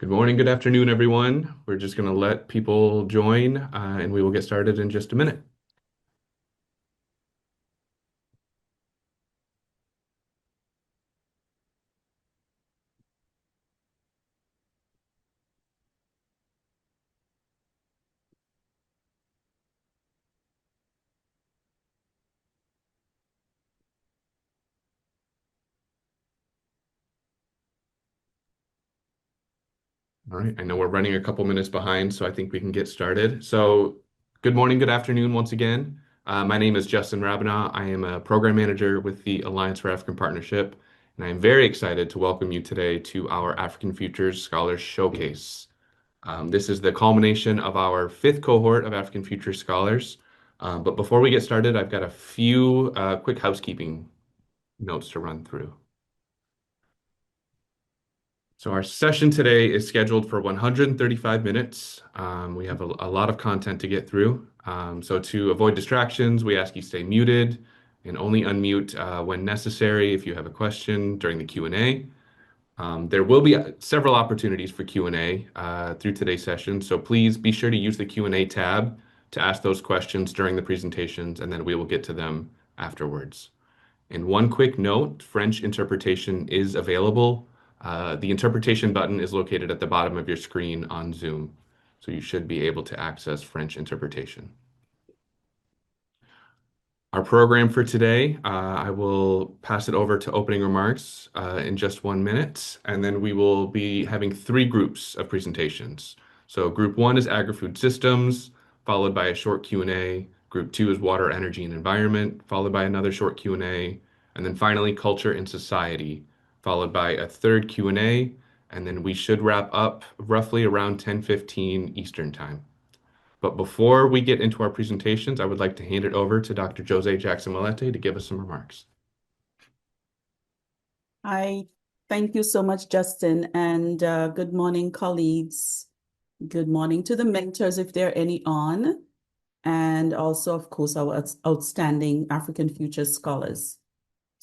Good morning, good afternoon, everyone. We're just going to let people join and we will get started in just a minute. All right, I know we're running a couple minutes behind, so I think we can get started. So, good morning, good afternoon once again. My name is Justin Rabina. I am a program manager with the Alliance for African Partnership, and I am very excited to welcome you today to our African Futures Scholars Showcase. This is the culmination of our fifth cohort of African Futures Scholars. But before we get started, I've got a few quick housekeeping notes to run through. So our session today is scheduled for 135 minutes. We have a lot of content to get through. So to avoid distractions, we ask you stay muted and only unmute when necessary if you have a question during the Q&A. There will be several opportunities for Q&A through today's session, so please be sure to use the Q&A tab to ask those questions during the presentations, and then we will get to them afterwards. And one quick note, French interpretation is available. The interpretation button is located at the bottom of your screen on Zoom, so you should be able to access French interpretation. Our program for today, I will pass it over to opening remarks in just 1 minute, and then we will be having three groups of presentations. So group one is agri-food systems, followed by a short Q&A. Group two is water, energy, and environment, followed by another short Q&A. And then finally, culture and society, followed by a third Q&A. And then we should wrap up roughly around 10:15 Eastern Time. But before we get into our presentations, I would like to hand it over to Dr. Jose Jackson-Malete to give us some remarks. Hi, thank you so much, Justin, and good morning, colleagues. Good morning to the mentors, if there are any on, and also, of course, our outstanding African Future Scholars.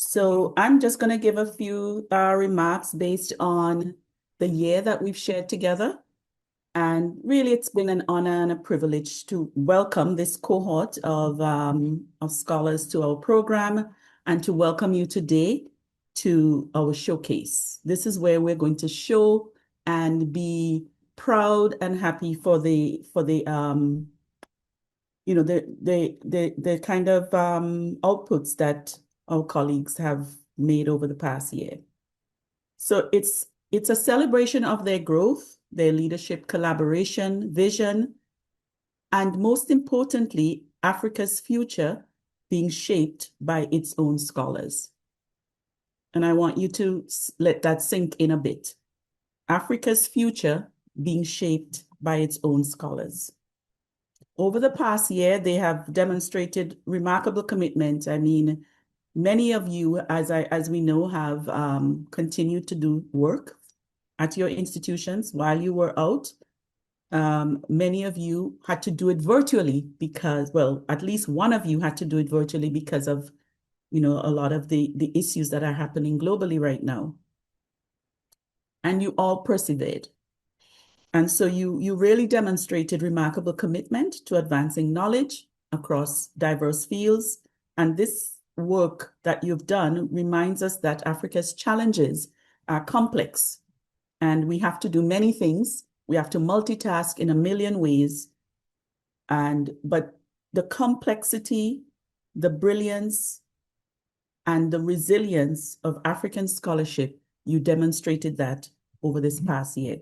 So I'm just going to give a few remarks based on the year that we've shared together. And really, it's been an honor and a privilege to welcome this cohort of scholars to our program and to welcome you today to our showcase. This is where we're going to show and be proud and happy for the kind of outputs that our colleagues have made over the past year. So it's a celebration of their growth, their leadership, collaboration, vision, and most importantly, Africa's future being shaped by its own scholars. And I want you to let that sink in a bit. Africa's future being shaped by its own scholars. Over the past year, they have demonstrated remarkable commitment. I mean, many of you, as we know, have continued to do work at your institutions while you were out. Many of you had to do it virtually because, well, at least one of you had to do it virtually because of, a lot of the issues that are happening globally right now. And you all persevered. And so you really demonstrated remarkable commitment to advancing knowledge across diverse fields. And this work that you've done reminds us that Africa's challenges are complex and we have to do many things. We have to multitask in a million ways. But the complexity, the brilliance, and the resilience of African scholarship, you demonstrated that over this past year.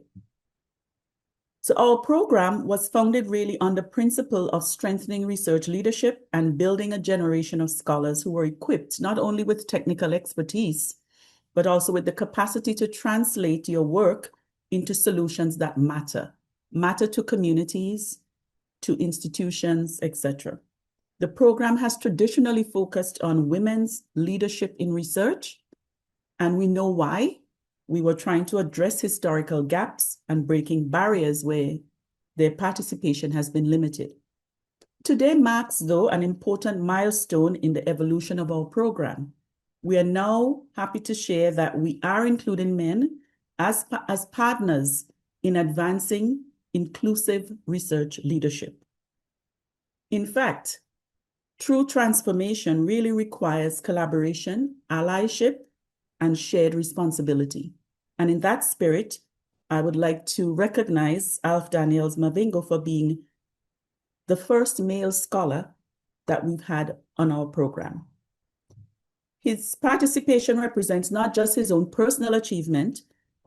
So our program was founded really on the principle of strengthening research leadership and building a generation of scholars who were equipped not only with technical expertise, but also with the capacity to translate your work into solutions that matter to communities, to institutions, etc. The program has traditionally focused on women's leadership in research, and we know why. We were trying to address historical gaps and breaking barriers where their participation has been limited. Today marks, though, an important milestone in the evolution of our program. We are now happy to share that we are including men as partners in advancing inclusive research leadership. In fact, true transformation really requires collaboration, allyship, and shared responsibility. And in that spirit, I would like to recognize Alf Daniels Mavingo for being the first male scholar that we've had on our program. His participation represents not just his own personal achievement,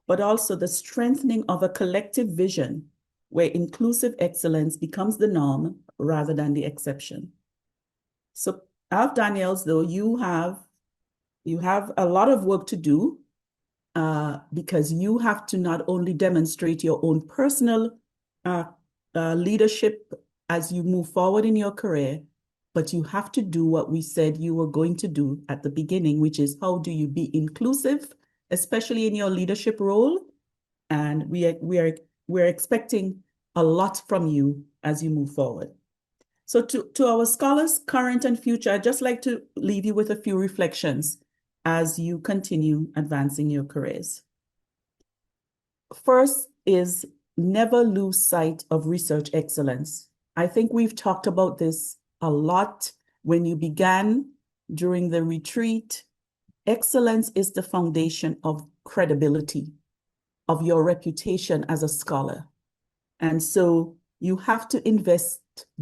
but also the strengthening of a collective vision where inclusive excellence becomes the norm rather than the exception. So, Alf Daniels, though, you have a lot of work to do because you have to not only demonstrate your own personal uh, leadership as you move forward in your career, but you have to do what we said you were going to do at the beginning, which is how do you be inclusive, especially in your leadership role. And we're expecting a lot from you as you move forward. So to our scholars, current and future, I'd just like to leave you with a few reflections as you continue advancing your careers. First is never lose sight of research excellence. I think we've talked about this a lot when you began during the retreat. Excellence is the foundation of credibility, of your reputation as a scholar. And so you have to invest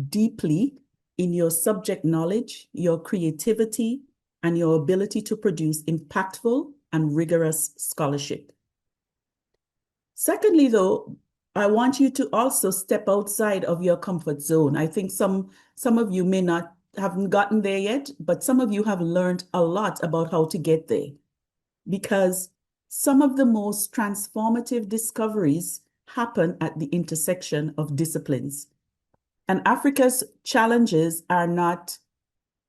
deeply in your subject knowledge, your creativity, and your ability to produce impactful and rigorous scholarship. Secondly, though, I want you to also step outside of your comfort zone. I think some of you may not haven't gotten there yet, but some of you have learned a lot about how to get there because some of the most transformative discoveries happen at the intersection of disciplines. And Africa's challenges are not,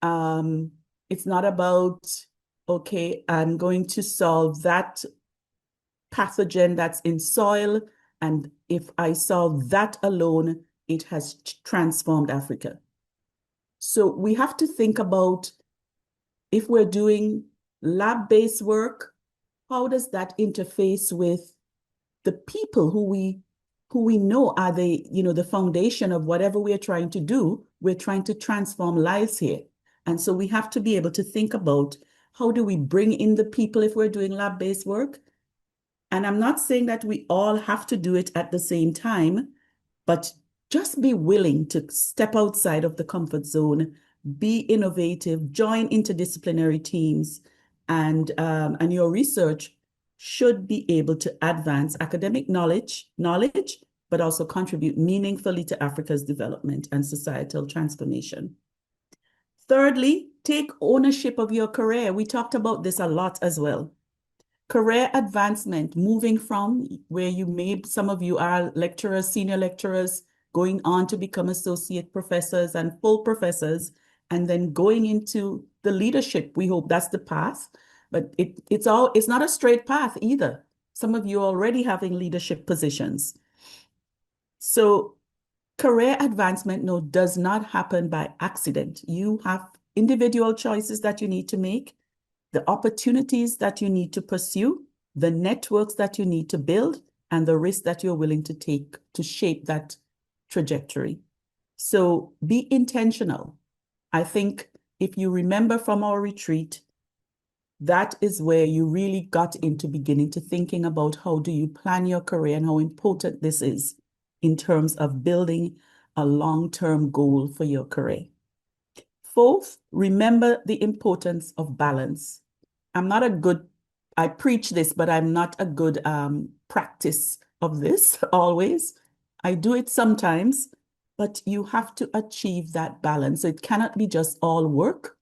it's not about, okay, I'm going to solve that pathogen that's in soil, and if I solve that alone, it has transformed Africa. So we have to think about if we're doing lab-based work, how does that interface with the people who we know are the foundation of whatever we're trying to do. We're trying to transform lives here. And so we have to be able to think about how do we bring in the people if we're doing lab-based work. And I'm not saying that we all have to do it at the same time, but just be willing to step outside of the comfort zone, be innovative, join interdisciplinary teams, and your research should be able to advance academic knowledge, but also contribute meaningfully to Africa's development and societal transformation. Thirdly, take ownership of your career. We talked about this a lot as well. Career advancement, moving from where some of you are lecturers, senior lecturers, going on to become associate professors and full professors, and then going into the leadership. We hope that's the path, but it's not a straight path either. Some of you are already having leadership positions. So career advancement, no, does not happen by accident. You have individual choices that you need to make, the opportunities that you need to pursue, the networks that you need to build, and the risks that you're willing to take to shape that trajectory. So be intentional. I think if you remember from our retreat, that is where you really got into beginning to thinking about how do you plan your career and how important this is in terms of building a long-term goal for your career. Fourth, remember the importance of balance. I preach this, but I'm not a good practice of this always. I do it sometimes, but you have to achieve that balance. So it cannot be just all work,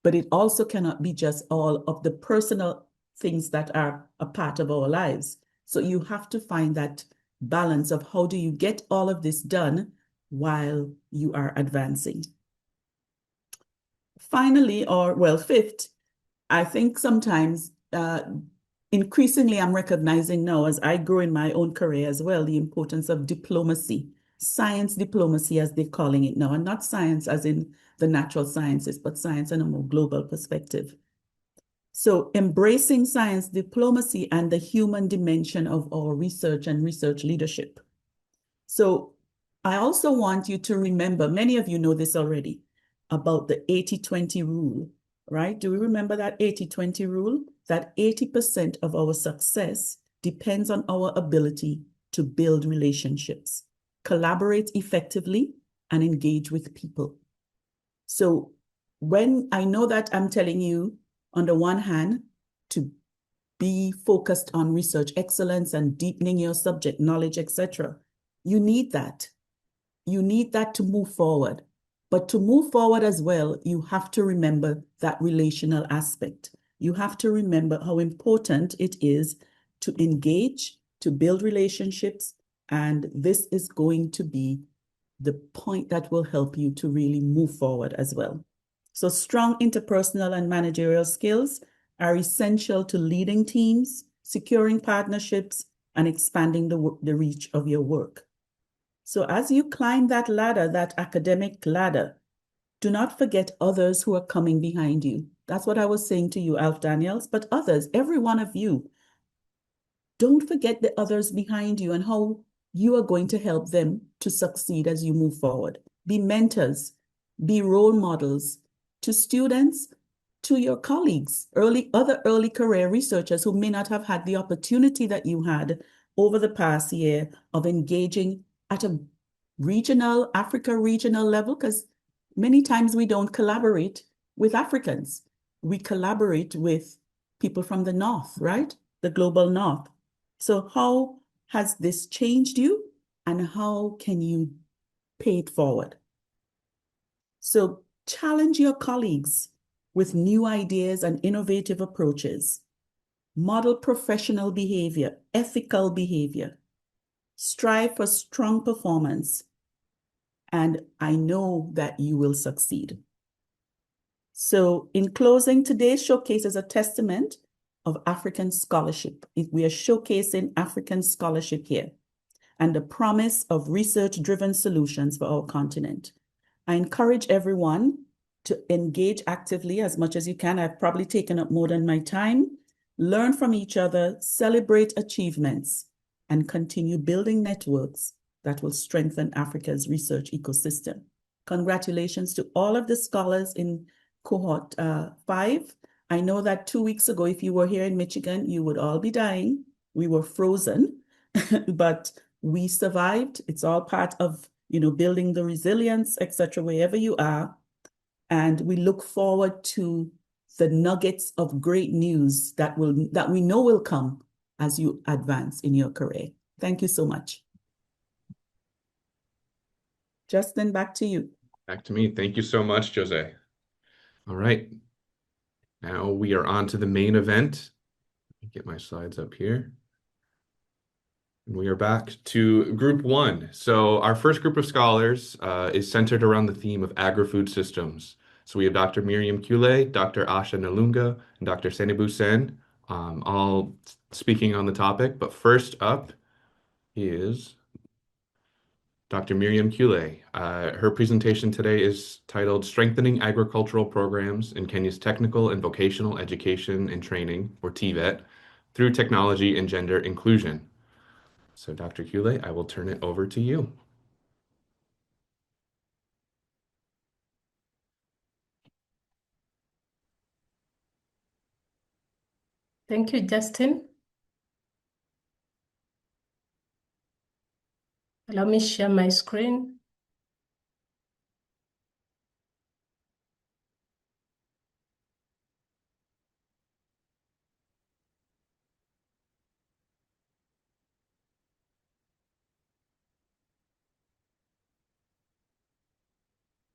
but it also cannot be just all of the personal things that are a part of our lives. So you have to find that balance of how do you get all of this done while you are advancing. Finally, fifth, I think sometimes increasingly I'm recognizing now as I grow in my own career as well, the importance of diplomacy, science diplomacy as they're calling it now, and not science as in the natural sciences, but science in a more global perspective. So embracing science diplomacy and the human dimension of our research and research leadership. So I also want you to remember, many of you know this already, about the 80-20 rule, right? Do we remember that 80-20 rule? That 80% of our success depends on our ability to build relationships, collaborate effectively, and engage with people. So when I know that I'm telling you, on the one hand, to be focused on research excellence and deepening your subject knowledge, etc., you need that. You need that to move forward. But to move forward as well, you have to remember that relational aspect. You have to remember how important it is to engage, to build relationships, and this is going to be the point that will help you to really move forward as well. So strong interpersonal and managerial skills are essential to leading teams, securing partnerships, and expanding the reach of your work. So as you climb that ladder, that academic ladder, do not forget others who are coming behind you. That's what I was saying to you, Alf Daniels, but others, every one of you, don't forget the others behind you and how you are going to help them to succeed as you move forward. Be mentors, be role models to students, to your colleagues, other early career researchers who may not have had the opportunity that you had over the past year of engaging at a Africa regional level, because many times we don't collaborate with Africans. We collaborate with people from the North, right? The global North. So how has this changed you and how can you pay it forward? So challenge your colleagues with new ideas and innovative approaches. Model professional behavior, ethical behavior. Strive for strong performance. And I know that you will succeed. So in closing, today's showcase is a testament of African scholarship. We are showcasing African scholarship here and the promise of research-driven solutions for our continent. I encourage everyone to engage actively as much as you can. I've probably taken up more than my time. Learn from each other, celebrate achievements, and continue building networks that will strengthen Africa's research ecosystem. Congratulations to all of the scholars in Cohort 5. I know that 2 weeks ago, if you were here in Michigan, you would all be dying. We were frozen, but we survived. It's all part of, building the resilience, etc., wherever you are. And we look forward to the nuggets of great news that we know will come as you advance in your career. Thank you so much. Justin, back to you. Back to me. Thank you so much, Jose. All right. Now we are on to the main event. Let me get my slides up here. And we are back to group one. So our first group of scholars is centered around the theme of agri-food systems. So we have Dr. Miriam Kule, Dr. Asha Nalunga, and Dr. Senebu Sen, all speaking on the topic. But first up is Dr. Miriam Kule. Her presentation today is titled Strengthening Agricultural Programs in Kenya's Technical and Vocational Education and Training, or TVET, through Technology and Gender Inclusion. So Dr. Kule, I will turn it over to you. Thank you, Justin. Allow me share my screen.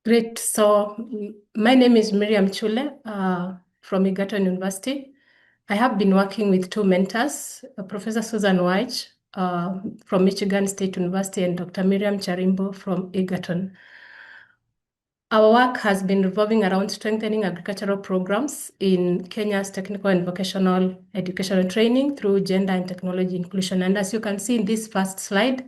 Great. So my name is Miriam Chule from Egerton University. I have been working with two mentors, Professor Susan White from Michigan State University and Dr. Miriam Charimbo from Egerton. Our work has been revolving around strengthening agricultural programs in Kenya's technical and vocational educational training through gender and technology inclusion. And as you can see in this first slide,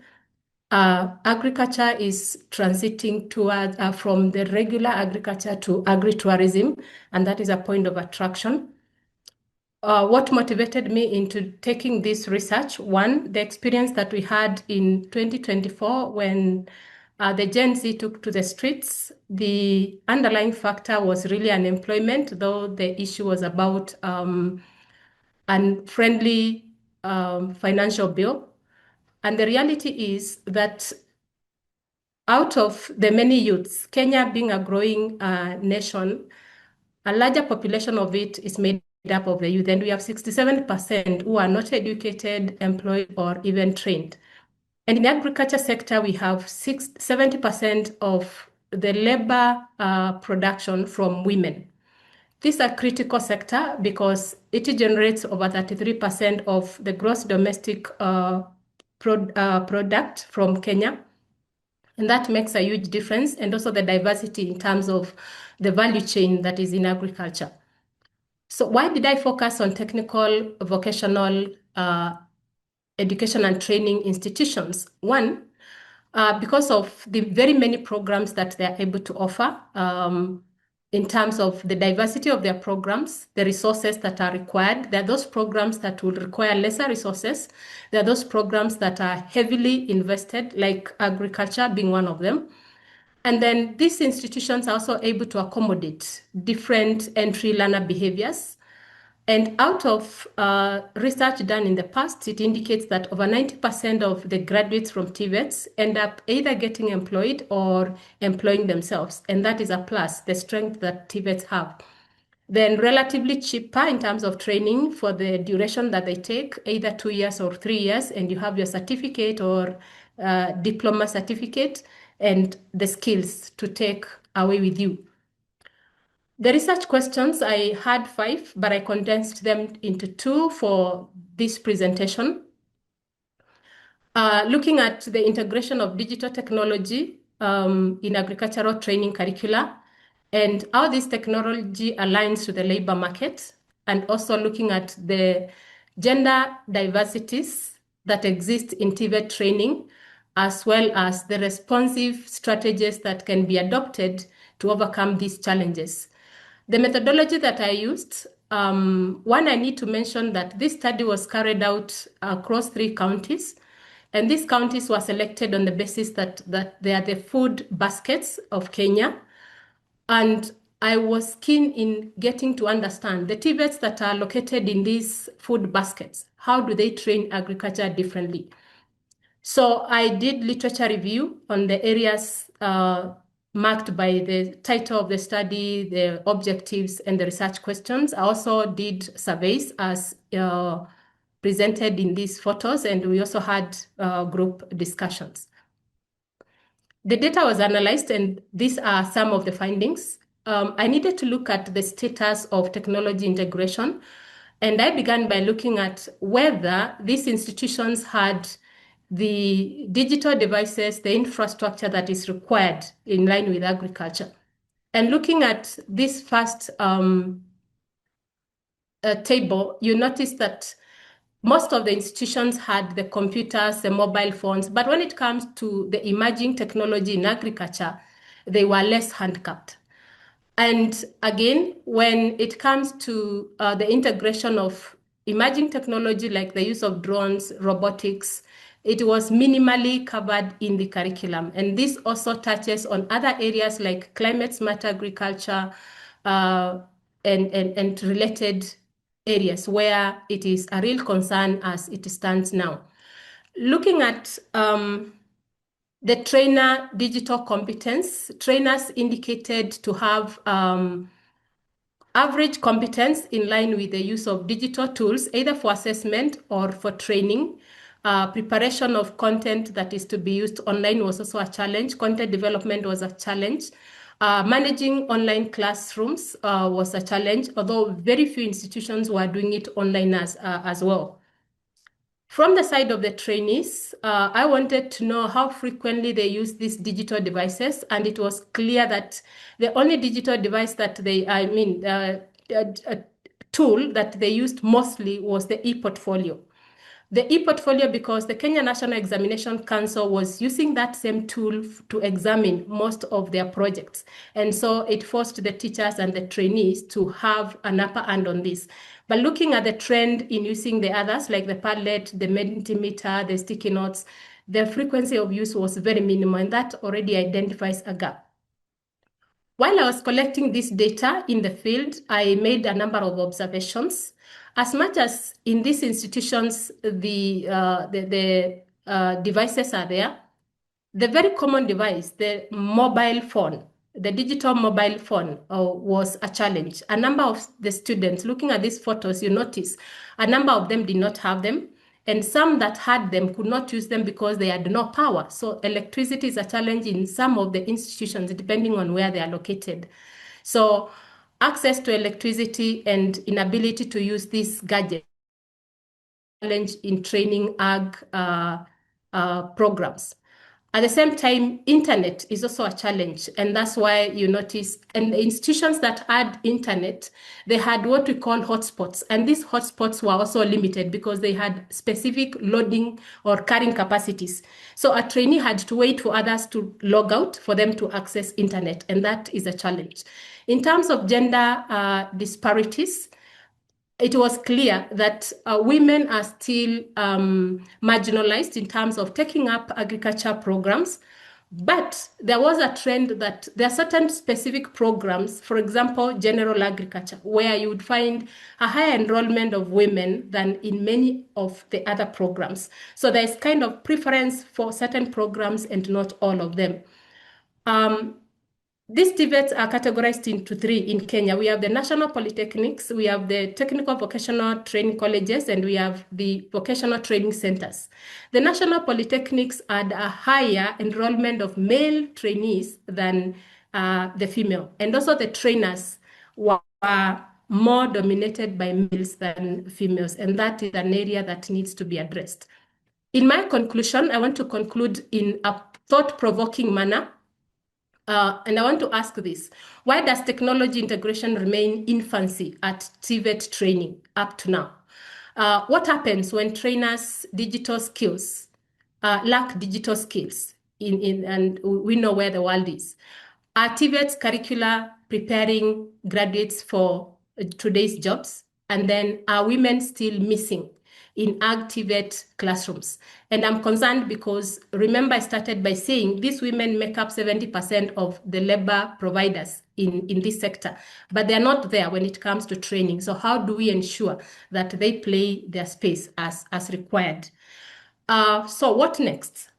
agriculture is transiting toward from the regular agriculture to agritourism, and that is a point of attraction. what motivated me into taking this research? One, the experience that we had in 2024 when the Gen Z took to the streets. The underlying factor was really unemployment, though the issue was about unfriendly financial bill. And the reality is that out of the many youths, Kenya being a growing nation, a larger population of it is made up of the youth, and we have 67% who are not educated, employed, or even trained. And in the agriculture sector, we have 70% of the labor production from women. This is a critical sector because it generates over 33% of the gross domestic product from Kenya. And that makes a huge difference, and also the diversity in terms of the value chain that is in agriculture. So why did I focus on technical, vocational education and training institutions? One, because of the very many programs that they are able to offer in terms of the diversity of their programs, the resources that are required. There are those programs that will require lesser resources. There are those programs that are heavily invested, like agriculture being one of them. And then these institutions are also able to accommodate different entry learner behaviors. And out of research done in the past, it indicates that over 90% of the graduates from TVETs end up either getting employed or employing themselves. And that is a plus, the strength that TVETs have. Then relatively cheaper in terms of training for the duration that they take, either 2 years or 3 years, and you have your certificate or diploma certificate and the skills to take away with you. The research questions, I had 5, but I condensed them into 2 for this presentation. Looking at the integration of digital technology in agricultural training curricula and how this technology aligns to the labor market, and also looking at the gender diversities that exist in TVET training, as well as the responsive strategies that can be adopted to overcome these challenges. The methodology that I used, one, I need to mention that this study was carried out across 3 counties. And these counties were selected on the basis that they are the food baskets of Kenya. And I was keen in getting to understand the TVETs that are located in these food baskets. How do they train agriculture differently? So I did literature review on the areas marked by the title of the study, the objectives, and the research questions. I also did surveys as presented in these photos, and we also had group discussions. The data was analyzed, and these are some of the findings. I needed to look at the status of technology integration, and I began by looking at whether these institutions had the digital devices, the infrastructure that is required in line with agriculture. And looking at this first table, you notice that most of the institutions had the computers, the mobile phones, but when it comes to the emerging technology in agriculture, they were less handicapped. And again, when it comes to the integration of emerging technology like the use of drones, robotics, it was minimally covered in the curriculum. And this also touches on other areas like climate smart agriculture and related areas where it is a real concern as it stands now. Looking at the trainer digital competence, trainers indicated to have average competence in line with the use of digital tools, either for assessment or for training. Preparation of content that is to be used online was also a challenge. Content development was a challenge. Managing online classrooms was a challenge, although very few institutions were doing it online as well. From the side of the trainees, I wanted to know how frequently they use these digital devices, and it was clear that the only digital device that tool that they used mostly was the e-portfolio. The e-portfolio, because the Kenya National Examination Council was using that same tool to examine most of their projects. And so it forced the teachers and the trainees to have an upper hand on this. But looking at the trend in using the others, like the Padlet, the Mentimeter, the sticky notes, the frequency of use was very minimal, and that already identifies a gap. While I was collecting this data in the field, I made a number of observations. As much as in these institutions, the devices are there, the very common device, the mobile phone, the digital mobile phone was a challenge. A number of the students, looking at these photos, you notice a number of them did not have them. And some that had them could not use them because they had no power. So electricity is a challenge in some of the institutions, depending on where they are located. So access to electricity and inability to use these gadgets challenge in training ag programs. At the same time, internet is also a challenge, and that's why you notice, and the institutions that had internet, they had what we call hotspots, and these hotspots were also limited because they had specific loading or carrying capacities. So a trainee had to wait for others to log out for them to access internet, and that is a challenge. In terms of gender disparities, it was clear that women are still marginalized in terms of taking up agriculture programs. But there was a trend that there are certain specific programs, for example, general agriculture, where you would find a higher enrollment of women than in many of the other programs. So there's kind of preference for certain programs and not all of them. These TVETs are categorized into three in Kenya. We have the national polytechnics, we have the technical vocational training colleges, and we have the vocational training centers. The national polytechnics had a higher enrollment of male trainees than the female. And also the trainers were more dominated by males than females. And that is an area that needs to be addressed. In my conclusion, I want to conclude in a thought-provoking manner. And I want to ask this: why does technology integration remain infancy at TVET training up to now? What happens when trainers' digital skills lack digital skills and we know where the world is? Are TVET's curricula preparing graduates for today's jobs? And then are women still missing in ag TVET classrooms? And I'm concerned because remember I started by saying these women make up 70% of the labor providers in this sector, but they're not there when it comes to training. So how do we ensure that they play their space as required? So what next?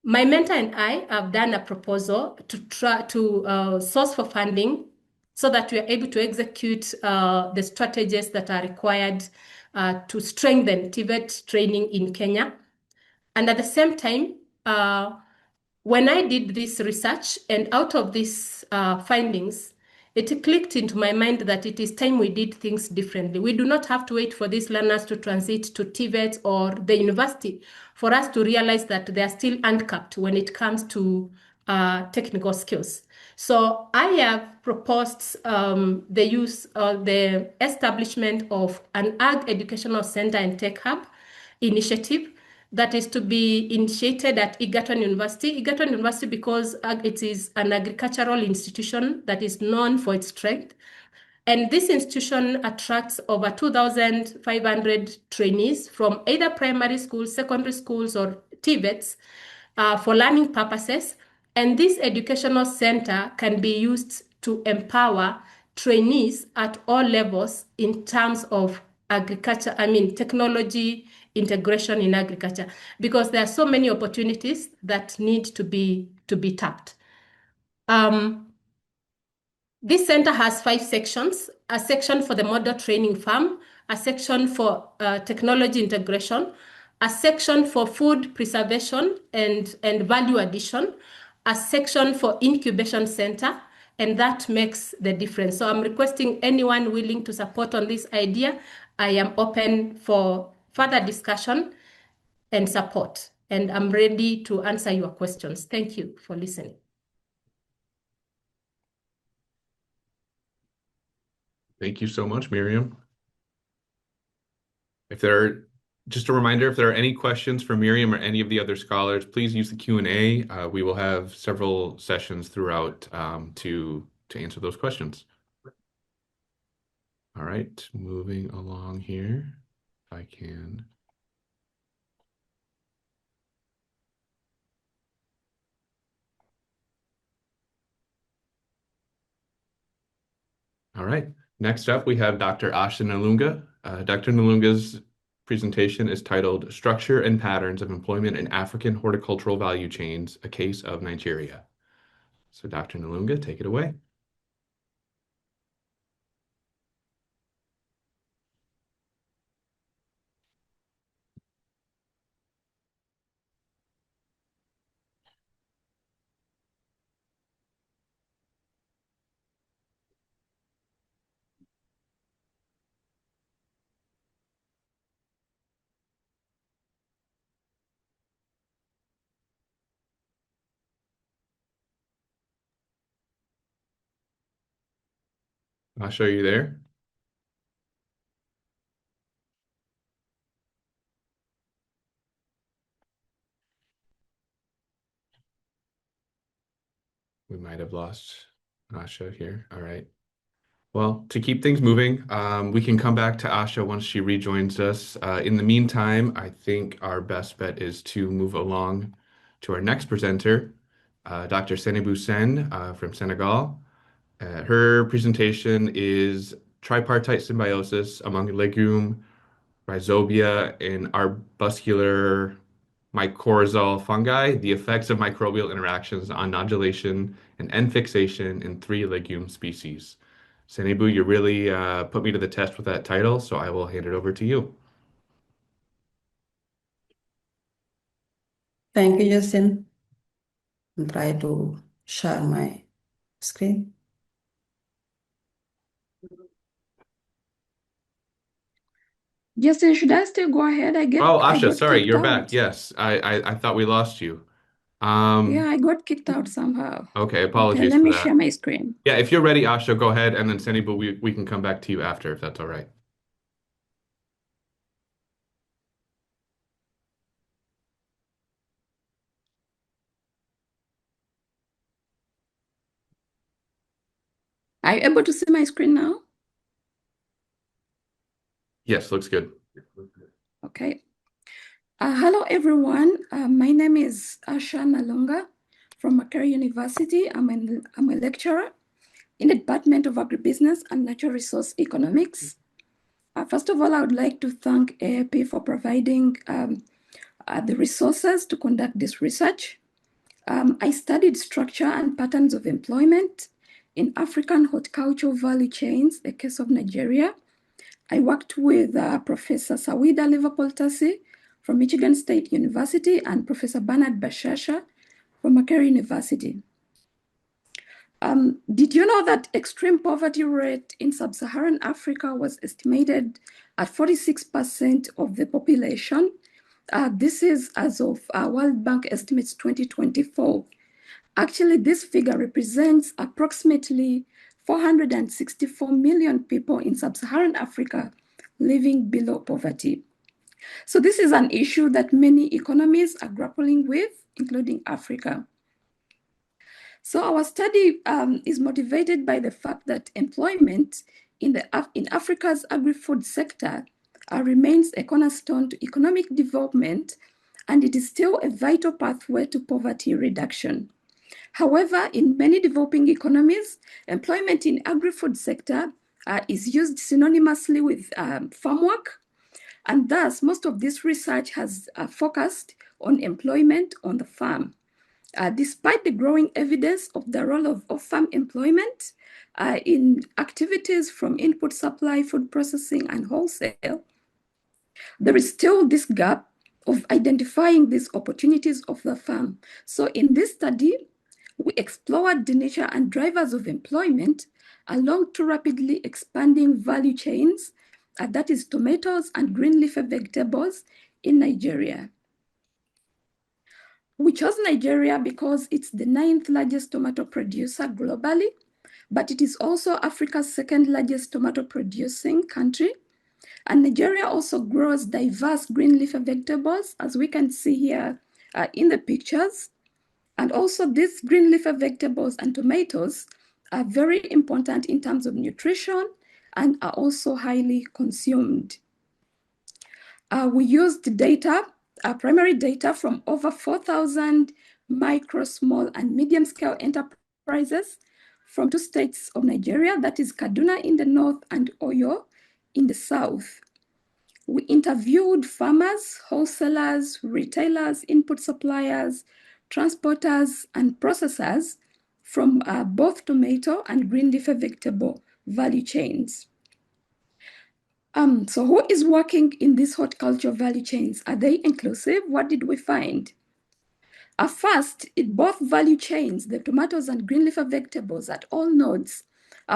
My mentor and I have done a proposal to try to source for funding so that we are able to execute the strategies that are required to strengthen TVET training in Kenya. And at the same time, when I did this research and out of these findings, it clicked into my mind that it is time we did things differently. We do not have to wait for these learners to transit to TVET or the university for us to realize that they are still uncapped when it comes to technical skills. So I have proposed the establishment of an Ag Educational Center and Tech Hub initiative that is to be initiated at Egerton University. Egerton University, because it is an agricultural institution that is known for its strength. And this institution attracts over 2,500 trainees from either primary schools, secondary schools, or TVETs for learning purposes. And this educational center can be used to empower trainees at all levels in terms of agriculture, technology integration in agriculture, because there are so many opportunities that need to be tapped. This center has 5 sections: a section for the model training farm, a section for technology integration, a section for food preservation and value addition, a section for incubation center, and that makes the difference. So I'm requesting anyone willing to support on this idea. I am open for further discussion and support, and I'm ready to answer your questions. Thank you for listening. Thank you so much, Miriam. If there are Just a reminder, if there are any questions for Miriam or any of the other scholars, please use the Q&A. We will have several sessions throughout to answer those questions. All right, moving along here, if I can. All right, next up we have Dr. Asha Nalunga. Dr. Nalunga's presentation is titled Structure and Patterns of Employment in African Horticultural Value Chains, a Case of Nigeria. So Dr. Nalunga, take it away. Asha, are you there? We might have lost Asha here. All right. Well, to keep things moving, we can come back to Asha once she rejoins us. In the meantime, I think our best bet is to move along to our next presenter, Dr. Seynabou Sen from Senegal. Her presentation is tripartite symbiosis among legume, rhizobia, and arbuscular mycorrhizal fungi, the effects of microbial interactions on nodulation and end fixation in 3 legume species. Senebu, you really put me to the test with that title, so I will hand it over to you. Thank you, Justin. I'll try to share my screen. Justin, should I still go ahead? I Oh, got Asha, sorry, kicked you're out. back. Yes, I thought we lost you. Yeah, I got kicked out somehow. Okay, Okay, apologies let for me that. share my screen. Yeah, if you're ready, Asha, go ahead, and then Senebu, we can come back to you after, if that's all right. Are you able to see my screen now? Yes, looks good. Okay. Hello, everyone. My name is Asha Nalunga from Makerere University. I'm a lecturer in the Department of Agribusiness and Natural Resource Economics. First of all, I would like to thank AAP for providing the resources to conduct this research. I studied structure and patterns of employment in African horticultural value chains, the case of Nigeria. I worked with Professor Sawida Liverpool-Tassi from Michigan State University and Professor Bernard Bashasha from Makerere University. Did you know that extreme poverty rate in sub-Saharan Africa was estimated at 46% of the population? This is as of World Bank estimates 2024. Actually, this figure represents approximately 464 million people in sub-Saharan Africa living below poverty. So this is an issue that many economies are grappling with, including Africa. So our study is motivated by the fact that employment in Africa's agri-food sector remains a cornerstone to economic development, and it is still a vital pathway to poverty reduction. However, in many developing economies, employment in agri-food sector is used synonymously with farm work, and thus most of this research has focused on employment on the farm. Despite the growing evidence of the role of farm employment in activities from input supply, food processing, and wholesale, there is still this gap of identifying these opportunities of the farm. So in this study, we explored the nature and drivers of employment along two rapidly expanding value chains, that is tomatoes and green leafy vegetables in Nigeria. We chose Nigeria because it's the 9th largest tomato producer globally, but it is also Africa's 2nd largest tomato producing country. And Nigeria also grows diverse green leafy vegetables, as we can see here in the pictures. And also these green leafy vegetables and tomatoes are very important in terms of nutrition and are also highly consumed. We used data, primary data from over 4,000 micro, small, and medium-scale enterprises from 2 states of Nigeria, that is Kaduna in the north and Oyo in the south. We interviewed farmers, wholesalers, retailers, input suppliers, transporters, and processors from both tomato and green leafy vegetable value chains. So who is working in these horticulture value chains? Are they inclusive? What did we find? First, in both value chains, the tomatoes and green leafy vegetables at all nodes,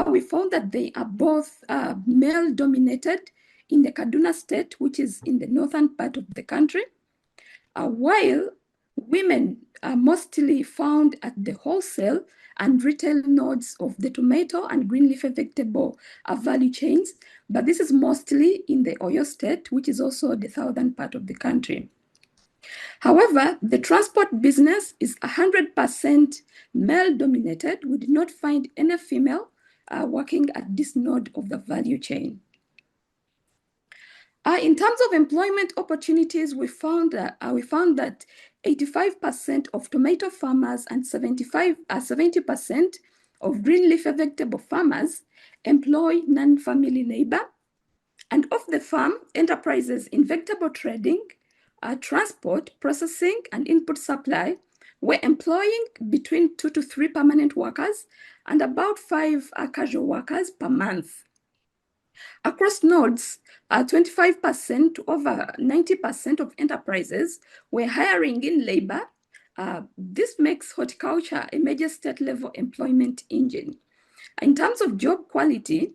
we found that they are both male-dominated in the Kaduna state, which is in the northern part of the country, while women are mostly found at the wholesale and retail nodes of the tomato and green leafy vegetable value chains, but this is mostly in the Oyo state, which is also the southern part of the country. However, the transport business is 100% male-dominated. We did not find any female working at this node of the value chain. In terms of employment opportunities, we found that 85% of tomato farmers and 70% of green leafy vegetable farmers employ non-family labor. And of the farm enterprises in vegetable trading, transport, processing, and input supply were employing between 2 to 3 permanent workers and about 5 casual workers per month. Across nodes, 25% to over 90% of enterprises were hiring in labor. This makes horticulture a major state-level employment engine. In terms of job quality,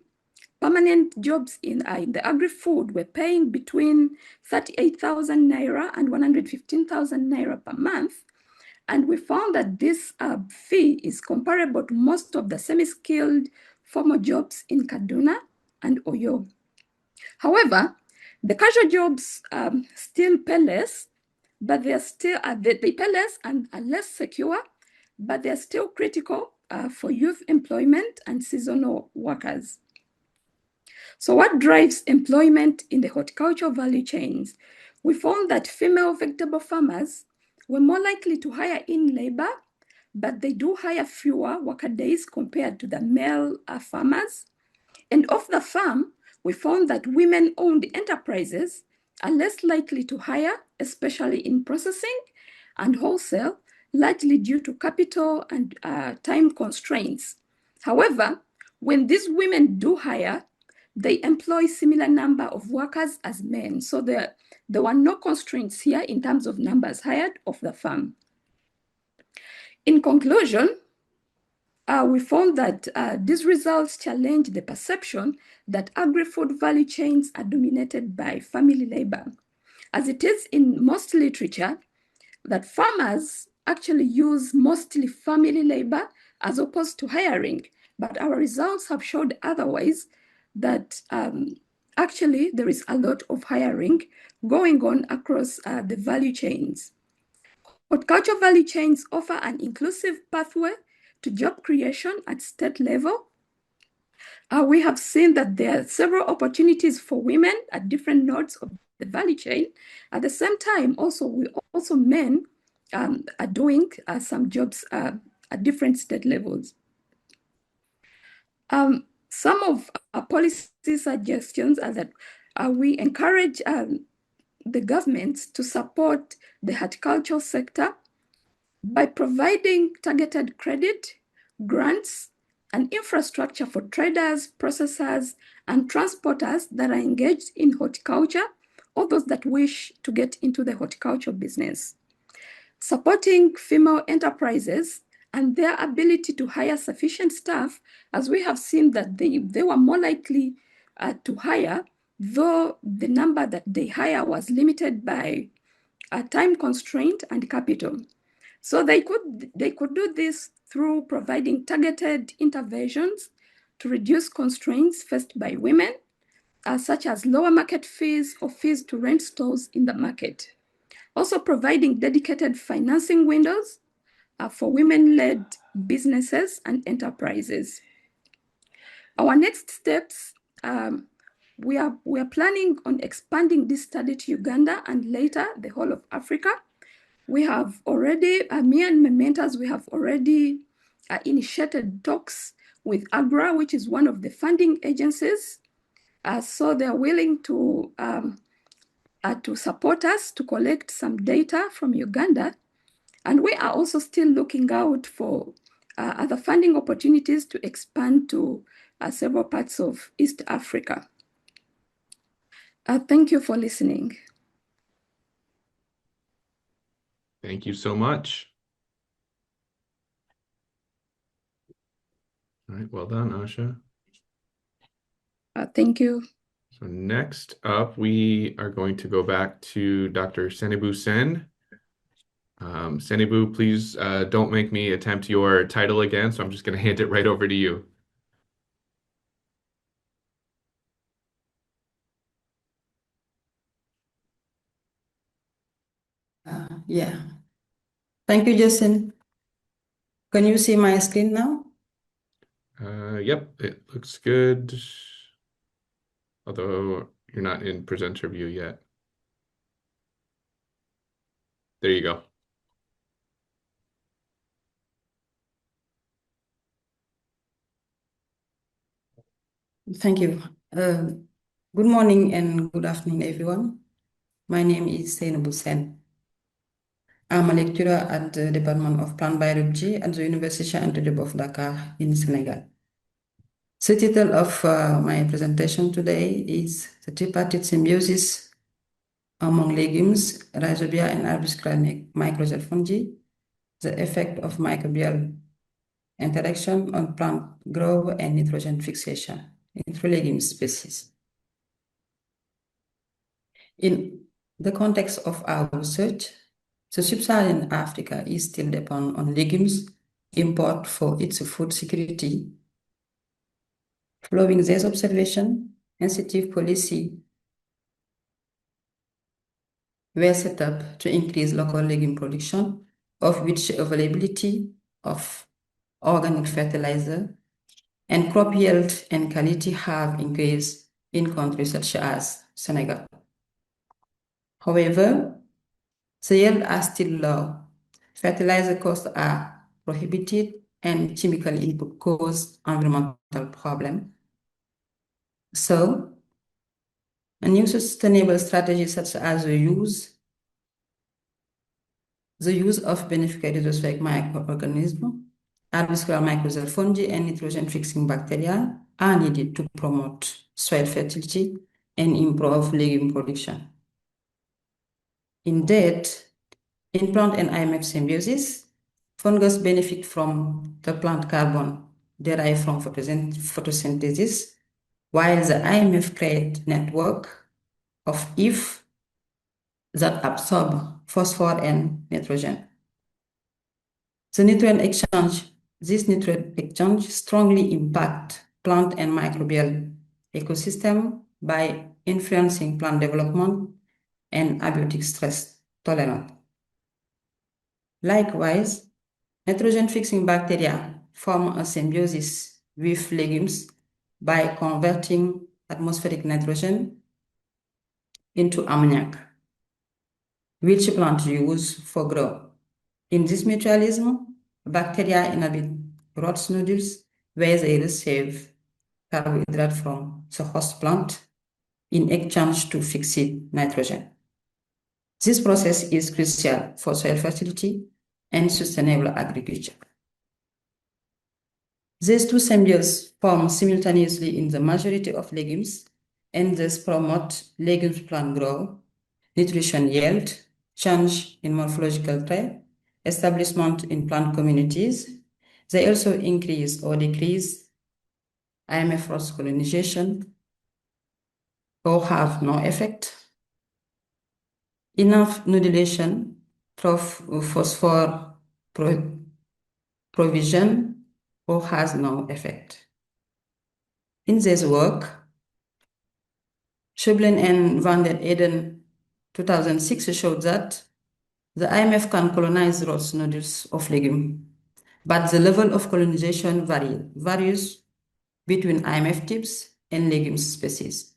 permanent jobs in the agri-food were paying between 38,000 naira and 115,000 naira per month. And we found that this fee is comparable to most of the semi-skilled formal jobs in Kaduna and Oyo. However, the casual jobs still pay less, but they pay less and are less secure, but they're still critical for youth employment and seasonal workers. So what drives employment in the horticultural value chains? We found that female vegetable farmers were more likely to hire in labor, but they do hire fewer worker days compared to the male farmers. And off the farm, we found that women-owned enterprises are less likely to hire, especially in processing and wholesale, largely due to capital and time constraints. However, when these women do hire, they employ similar number of workers as men. So there were no constraints here in terms of numbers hired off the farm. In conclusion, we found that these results challenge the perception that agri-food value chains are dominated by family labor, as it is in most literature that farmers actually use mostly family labor as opposed to hiring. But our results have showed otherwise, that actually there is a lot of hiring going on across the value chains. Horticulture value chains offer an inclusive pathway to job creation at state level. We have seen that there are several opportunities for women at different nodes of the value chain. At the same time, men are doing some jobs at different state levels. Some of our policy suggestions are that we encourage the government to support the horticultural sector by providing targeted credit, grants, and infrastructure for traders, processors, and transporters that are engaged in horticulture, or those that wish to get into the horticulture business. Supporting female enterprises and their ability to hire sufficient staff, as we have seen that they were more likely to hire, though the number that they hire was limited by a time constraint and capital. So they could do this through providing targeted interventions to reduce constraints faced by women, such as lower market fees or fees to rent stores in the market. Also providing dedicated financing windows for women-led businesses and enterprises. Our next steps, we are planning on expanding this study to Uganda and later the whole of Africa. We have already, me and my mentors, we have already initiated talks with AGRA, which is one of the funding agencies. So they're willing to support us to collect some data from Uganda. And we are also still looking out for other funding opportunities to expand to several parts of East Africa. Thank you for listening. Thank you so much. All right, well done, Asha. Thank you. So next up, we are going to go back to Dr. Senebu Sen. Senebu, please don't make me attempt your title again, so I'm just going to hand it right over to you. Yeah. Thank you, Justin. Can you see my screen now? Yep, it looks good. Although you're not in presenter view yet. There you go. Thank you. Good morning and good afternoon, everyone. My name is Seynabou Sen. I'm a lecturer at the Department of Plant Biology at the University Cheikh Anta Diop of Dakar in Senegal. The title of my presentation today is The Tripartite Symbiosis Among Legumes, Rhizobia, and Arbuscular Mycorrhizal Fungi, the Effect of Microbial Interaction on Plant Growth and Nitrogen Fixation in legume species. In the context of our research, the sub-Saharan Africa is still dependent on legumes import for its food security. Following this observation, incentive policy were set up to increase local legume production, of which availability of organic fertilizer and crop yield and quality have increased in countries such as Senegal. However, the yields are still low. Fertilizer costs are prohibited and chemical input cause environmental problems. So, a new sustainable strategy such as the use of beneficial hydrosphere microorganisms, arbuscular mycorrhizal fungi, and nitrogen-fixing bacteria are needed to promote soil fertility and improve legume production. Indeed, in plant and IMF symbiosis, fungus benefit from the plant carbon derived from photosynthesis, while the IMF create network of if that absorb phosphorus and nitrogen. This nutrient exchange strongly impact plant and microbial ecosystem by influencing plant development and abiotic stress tolerance. Likewise, nitrogen-fixing bacteria form a symbiosis with legumes by converting atmospheric nitrogen into ammoniac, which plants use for growth. In this mutualism, bacteria inhabit rot nodules where they receive carbohydrate from the host plant in exchange to fix nitrogen. This process is crucial for soil fertility and sustainable agriculture. These two symbioses form simultaneously in the majority of legumes and thus promote legumes plant growth, nutrition yield, change in morphological trait, establishment in plant communities. They also increase or decrease IMF cross colonization or have no effect. Enough nodulation, phosphor provision, or has no effect. In this work, Schöblen and van der Eden 2006 showed that the IMF can colonize rot nodules of legume, but the level of colonization varies between IMF types and legume species.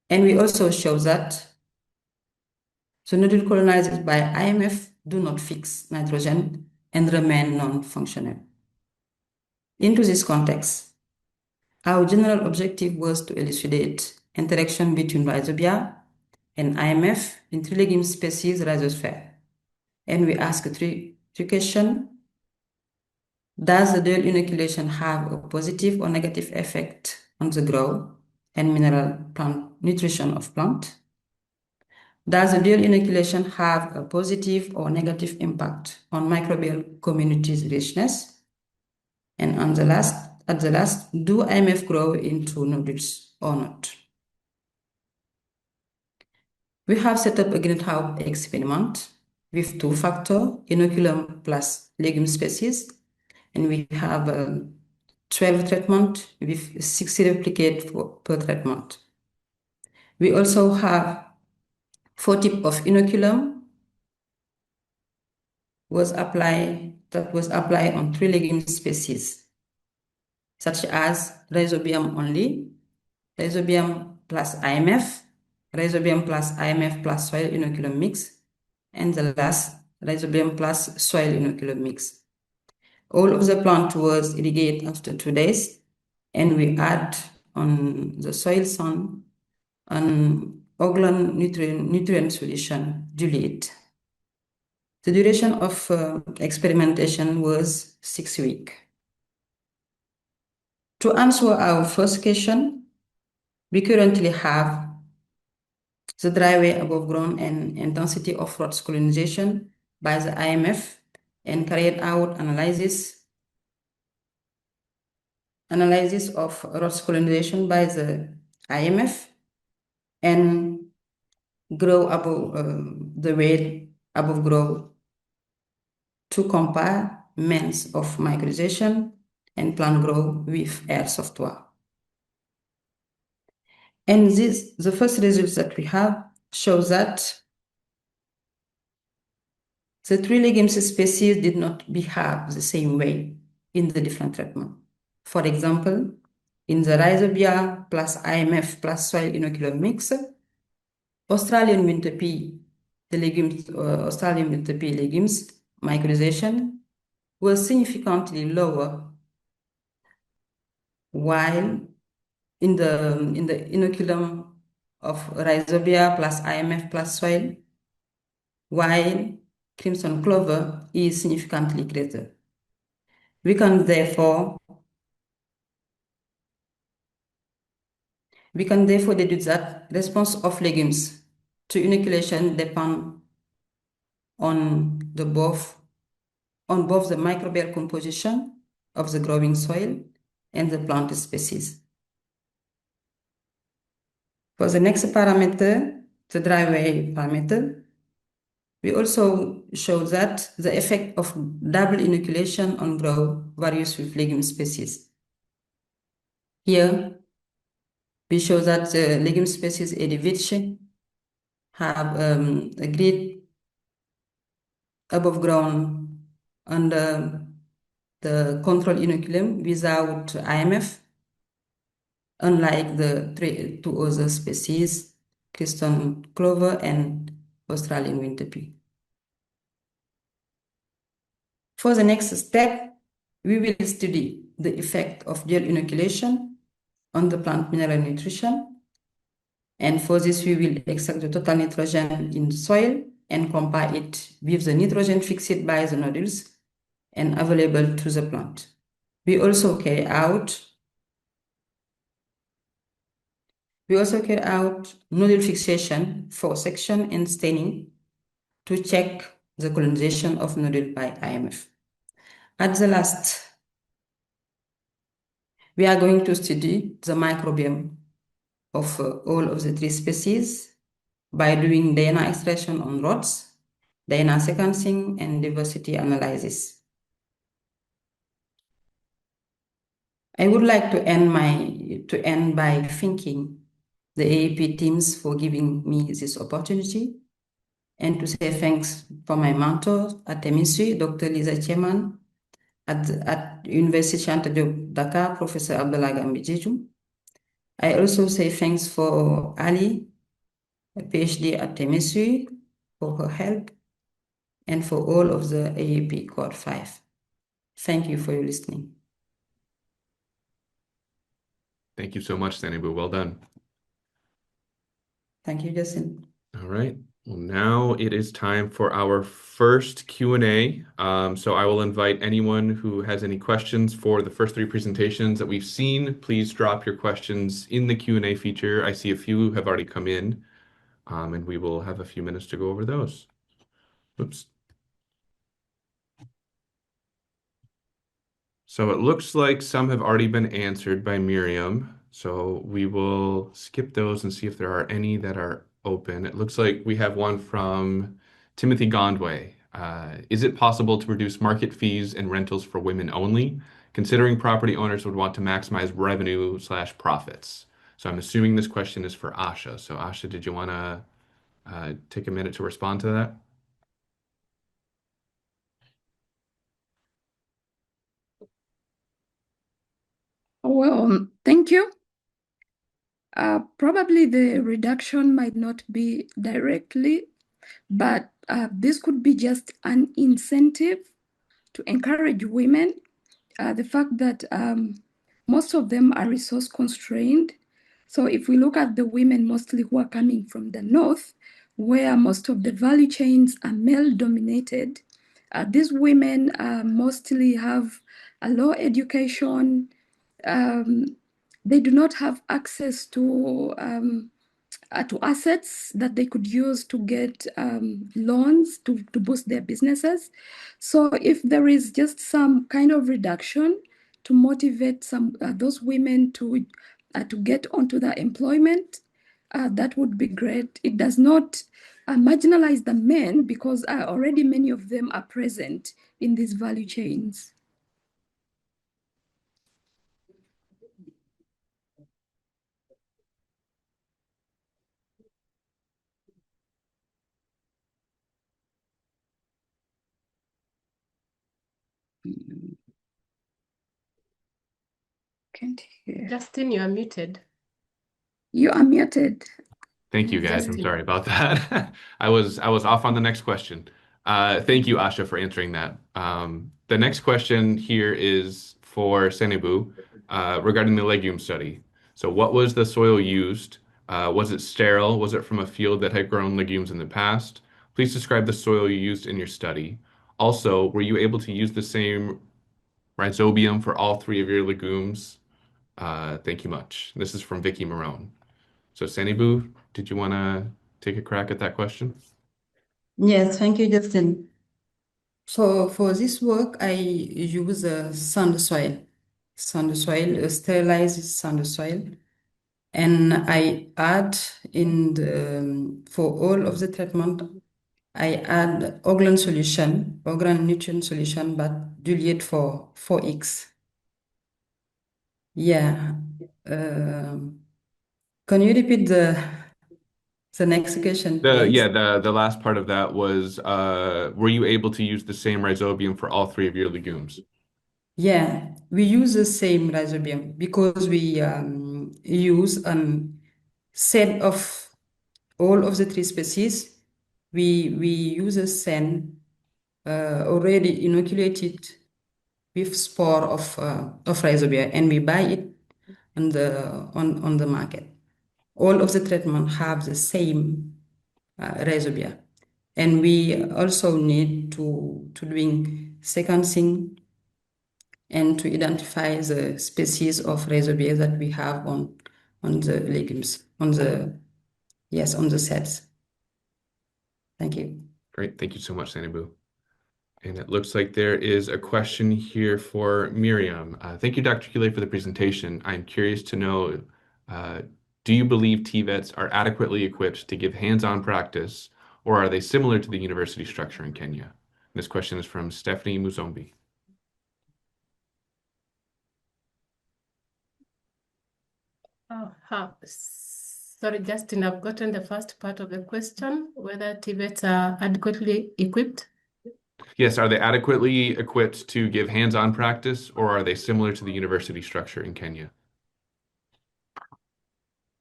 And we also show that the nodule colonized by IMF do not fix nitrogen and remain non-functional. Into this context, our general objective was to elucidate interaction between rhizobia and IMF in three legume species rhizosphere. And we ask three questions. Does the dual inoculation have a positive or negative effect on the growth and mineral plant nutrition of plant? Does the dual inoculation have a positive or negative impact on microbial communities' richness? And at the last, do IMF grow into nodules or not? We have set up a greenhouse experiment with two-factor inoculum plus legume species, and we have 12 treatment with 60 replicate per treatment. We also have 4 types of inoculum that was applied on 3 legume species, such as rhizobium only, rhizobium plus IMF, rhizobium plus IMF plus soil inoculum mix, and the last rhizobium plus soil inoculum mix. All of the plant was irrigated after 2 days, and we add on the soil sun an Oglan nutrient solution dilute. The duration of experimentation was 6 weeks. To answer our first question, we currently have the driveway above ground and intensity of rot colonization by the IMF and carried out analysis of rot colonization by the IMF and grow above the weight above grow to compare means of micronization and plant growth with air software. And the first results that we have shows that the 3 legume species did not behave the same way in the different treatment. For example, in the rhizobia plus IMF plus soil inoculum mix, Australian winter pea, the legumes, Australian winter pea legumes micronization was significantly lower, while in the inoculum of rhizobia plus IMF plus soil, while crimson clover is significantly greater. We can therefore deduce that response of legumes to inoculation depend on both the microbial composition of the growing soil and the plant species. For the next parameter, the driveway parameter, we also show that the effect of double inoculation on growth varies with legume species. Here, we show that the legume species Edivice have a great above ground under the control inoculum without IMF, unlike the 2 other species, Crimson clover and Australian winter pea. For the next step, we will study the effect of dual inoculation on the plant mineral nutrition. And for this, we will extract the total nitrogen in the soil and compare it with the nitrogen fixed by the nodules and available to the plant. We also carry out nodule fixation for section and staining to check the colonization of nodule by IMF. At the last, we are going to study the microbiome of all of the 3 species by doing DNA extraction on rods, DNA sequencing, and diversity analysis. I would like to end by thinking the AEP teams for giving me this opportunity, and to say thanks for my mentor at MSU, Dr. Lisa Chairman, at University Cheikh Anta Diop, Dakar, Professor Abdallah Gambi. I also say thanks for Ali, a PhD at MSU, for her help, and for all of the AEP Cohort 5. Thank you for your listening. Thank you so much, Senebu. Well done. Thank you, Justin. All right. Well, now it is time for our first Q&A. So I will invite anyone who has any questions for the first three presentations that we've seen. Please drop your questions in the Q&A feature. I see a few have already come in, and we will have a few minutes to go over those. Oops. So it looks like some have already been answered by Miriam. So we will skip those and see if there are any that are open. It looks like we have one from Timothy Gondway. Is it possible to reduce market fees and rentals for women only, considering property owners would want to maximize revenue slash profits? So I'm assuming this question is for Asha. So Asha, did you want to take a minute to respond to that? Well, thank you. Probably the reduction might not be directly, but this could be just an incentive to encourage women. The fact that most of them are resource constrained. So if we look at the women mostly who are coming from the north, where most of the value chains are male dominated, these women mostly have a low education. They do not have access to assets that they could use to get loans to boost their businesses. So if there is just some kind of reduction to motivate those women to get onto the employment, that would be great. It does not marginalize the men because already many of them are present in these value chains. Can't hear. Justin, you are muted. You are muted. Thank you, guys. I'm Justin. sorry about that. I was off on the next question. Thank you, Asha, for answering that. The next question here is for Senebu regarding the legume study. So what was the soil used? Was it sterile? Was it from a field that had grown legumes in the past? Please describe the soil you used in your study. Also, were you able to use the same rhizobium for all three of your legumes? Thank you much. This is from Vicky Marone. So Senebu, did you want to take a crack at that question? Yes, thank you, Justin. So for this work, I use a sand soil, a sterilized sand soil, and I add in for all of the treatment, I add organ nutrient solution, but diluted for 4x. Yeah. Can you repeat the next question, please? The last part of that was were you able to use the same rhizobium for all three of your legumes? Yeah, we use the same rhizobium because we use a set of all of the three species. We use a sen already inoculated with spore of rhizobia, and we buy it on the market. All of the treatment have the same rhizobia, and we also need to doing sequencing and to identify the species of rhizobia that we have on the legumes, on the sets. Thank you. Great. Thank you so much, Senebu. And it looks like there is a question here for Miriam. Thank you, Dr. Kule, for the presentation. I'm curious to know, do you believe TVETs are adequately equipped to give hands-on practice, or are they similar to the university structure in Kenya? This question is from Stephanie Muzombi. Sorry, Justin, I've gotten the first part of the question, whether TVETs are adequately equipped. Yes, are they adequately equipped to give hands-on practice, or are they similar to the university structure in Kenya?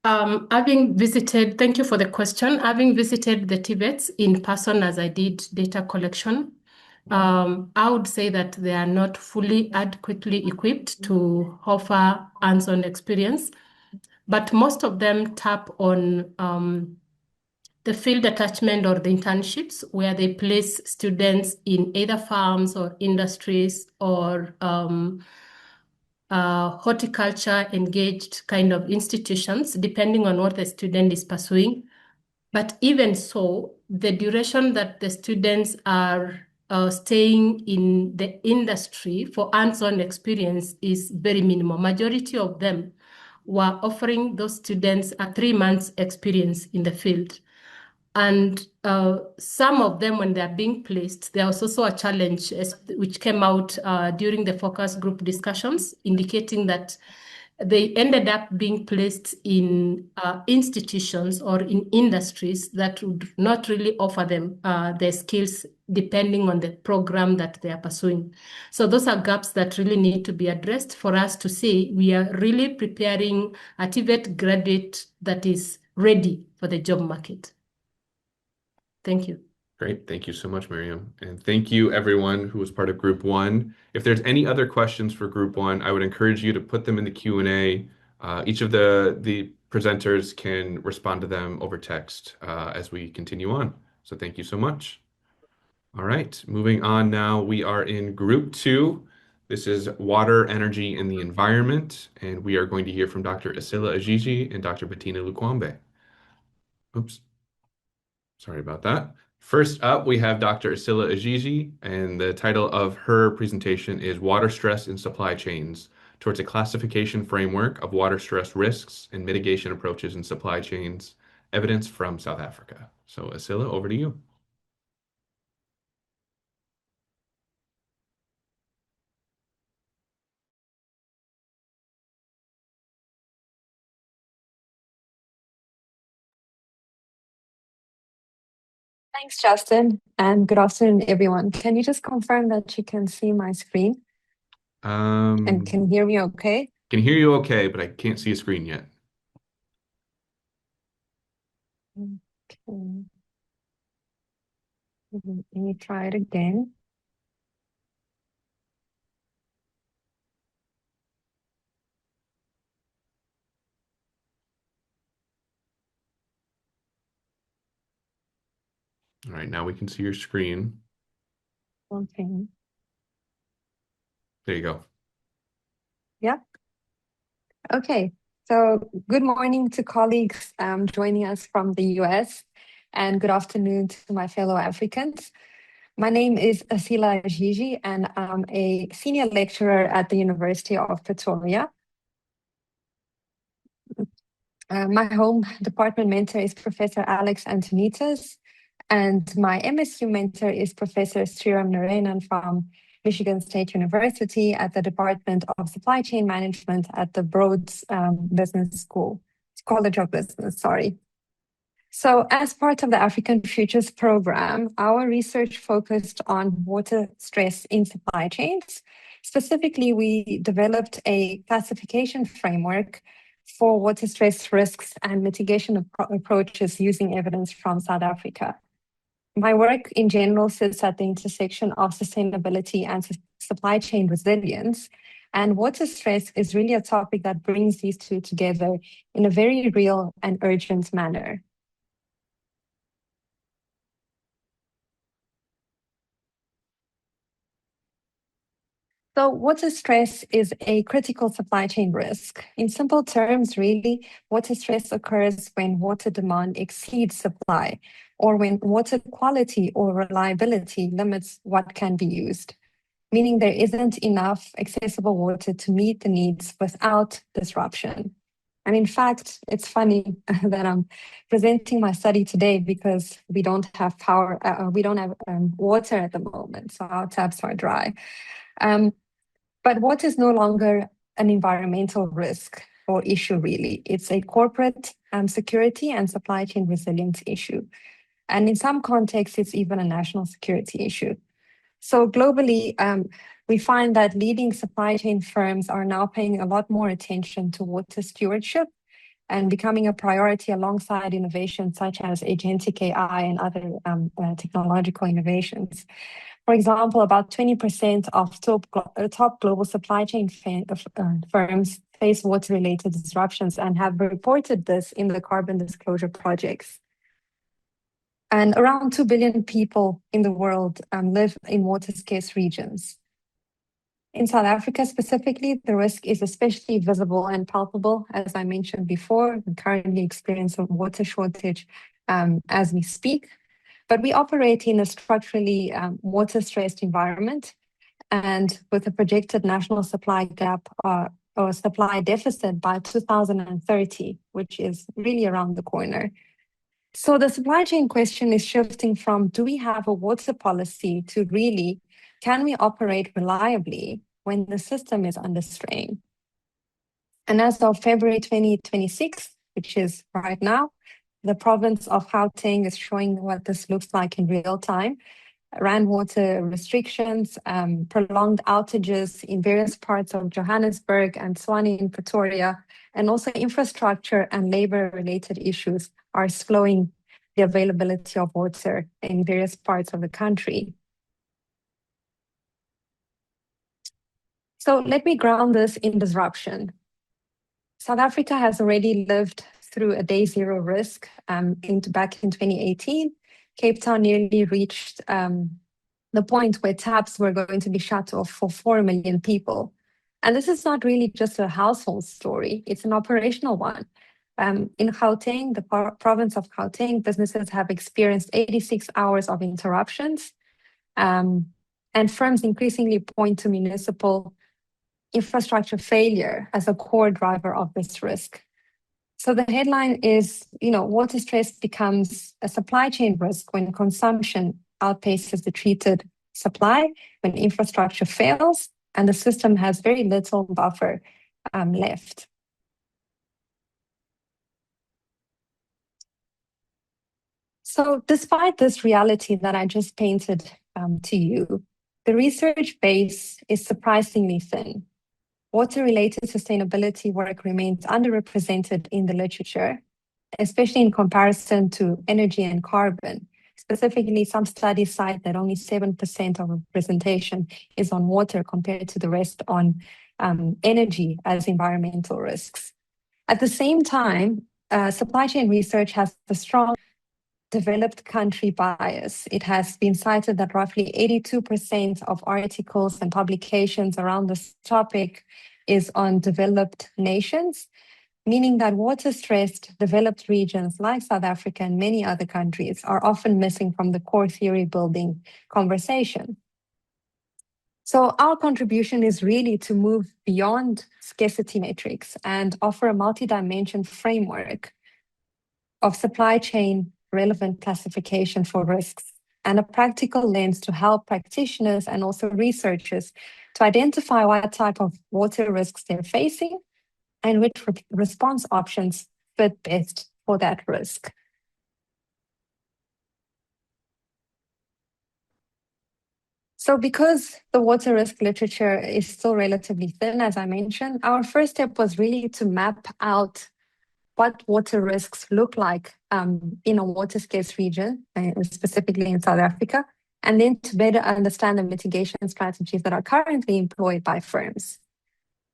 Thank you for the question. Having visited the TVETs in person as I did data collection, I would say that they are not fully adequately equipped to offer hands-on experience, but most of them tap on the field attachment or the internships where they place students in either farms or industries or horticulture engaged kind of institutions, depending on what the student is pursuing. But even so, the duration that the students are staying in the industry for hands-on experience is very minimal. Majority of them were offering those students a 3 months experience in the field. And some of them, when they're being placed, there was also a challenge which came out during the focus group discussions, indicating that they ended up being placed in institutions or in industries that would not really offer them their skills depending on the program that they are pursuing. So those are gaps that really need to be addressed for us to say we are really preparing a TVET graduate that is ready for the job market. Thank you. Great. Thank you so much, Miriam. And thank you, everyone who was part of Group 1. If there's any other questions for Group 1, I would encourage you to put them in the Q&A. Each of the presenters can respond to them over text as we continue on. So thank you so much. All right, moving on now, we are in Group 2. This is Water, Energy, and the Environment, and we are going to hear from Dr. Asila Ajiji and Dr. Bettina Lukwambe. Oops. Sorry about that. First up, we have Dr. Asila Ajiji, and the title of her presentation is Water Stress in Supply Chains, towards a classification framework of water stress risks and mitigation approaches in supply chains, evidence from South Africa. So Asila, over to you. Thanks, Justin, and good afternoon, everyone. Can you just confirm that you can see my screen and can hear me okay? Can hear you okay, but I can't see a screen yet. Okay. Let me try it again. All right, now we can see your screen. Okay. There you go. Yeah. Okay. So good morning to colleagues joining us from the US, and good afternoon to my fellow Africans. My name is Asila Ajiji, and I'm a senior lecturer at the University of Pretoria. My home department mentor is Professor Alex Antonitas, and my MSU mentor is Professor Sriram Narayanan from Michigan State University at the Department of Supply Chain Management at the Broads Business School, College of Business, sorry. So as part of the African Futures Program, our research focused on water stress in supply chains. Specifically, we developed a classification framework for water stress risks and mitigation approaches using evidence from South Africa. My work in general sits at the intersection of sustainability and supply chain resilience. And water stress is really a topic that brings these two together in a very real and urgent manner. So water stress is a critical supply chain risk. In simple terms, really, water stress occurs when water demand exceeds supply, or when water quality or reliability limits what can be used, meaning there isn't enough accessible water to meet the needs without disruption. And in fact, it's funny that I'm presenting my study today because we don't have power, we don't have water at the moment, so our taps are dry. But water is no longer an environmental risk. or issue, really. It's a corporate security and supply chain resilience issue. And in some contexts, it's even a national security issue. So globally, we find that leading supply chain firms are now paying a lot more attention to water stewardship and becoming a priority alongside innovations such as agentic AI and other technological innovations. For example, about 20% of top global supply chain firms face water-related disruptions and have reported this in the carbon disclosure projects. And around 2 billion people in the world live in water-scarce regions. In South Africa specifically, the risk is especially visible and palpable. As I mentioned before, we currently experience a water shortage as we speak. But we operate in a structurally water-stressed environment, and with a projected national supply gap or supply deficit by 2030, which is really around the corner. So the supply chain question is shifting from, do we have a water policy, to really, can we operate reliably when the system is under strain? And as of February 2026, which is right now, the province of Gauteng is showing what this looks like in real time. Rand water restrictions, prolonged outages in various parts of Johannesburg and Tshwane in Pretoria, and also infrastructure and labor-related issues are slowing the availability of water in various parts of the country. So let me ground this in disruption. South Africa has already lived through a day zero risk back in 2018. Cape Town nearly reached the point where taps were going to be shut off for 4 million people. And this is not really just a household story, it's an operational one. In Gauteng, the province of Gauteng, businesses have experienced 86 hours of interruptions, and firms increasingly point to municipal infrastructure failure as a core driver of this risk. So the headline is, water stress becomes a supply chain risk when consumption outpaces the treated supply, when infrastructure fails, and the system has very little buffer left. So despite this reality that I just painted to you, the research base is surprisingly thin. Water-related sustainability work remains underrepresented in the literature, especially in comparison to energy and carbon. Specifically, some studies cite that only 7% of representation is on water compared to the rest on energy as environmental risks. At the same time, supply chain research has a strong developed country bias. It has been cited that roughly 82% of articles and publications around this topic is on developed nations, meaning that water-stressed developed regions like South Africa and many other countries are often missing from the core theory building conversation. So our contribution is really to move beyond scarcity metrics and offer a multi-dimension framework of supply chain relevant classification for risks and a practical lens to help practitioners and also researchers to identify what type of water risks they're facing and which response options fit best for that risk. So because the water risk literature is still relatively thin, as I mentioned, our first step was really to map out what water risks look like in a water scarce region, specifically in South Africa, and then to better understand the mitigation strategies that are currently employed by firms.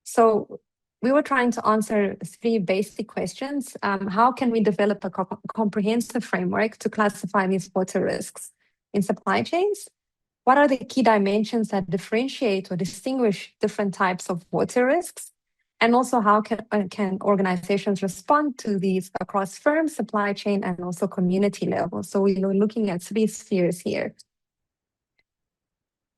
So we were trying to answer 3 basic questions. How can we develop a comprehensive framework to classify these water risks in supply chains? What are the key dimensions that differentiate or distinguish different types of water risks? And also, how can organizations respond to these across firm, supply chain, and also community level? So we were looking at 3 spheres here.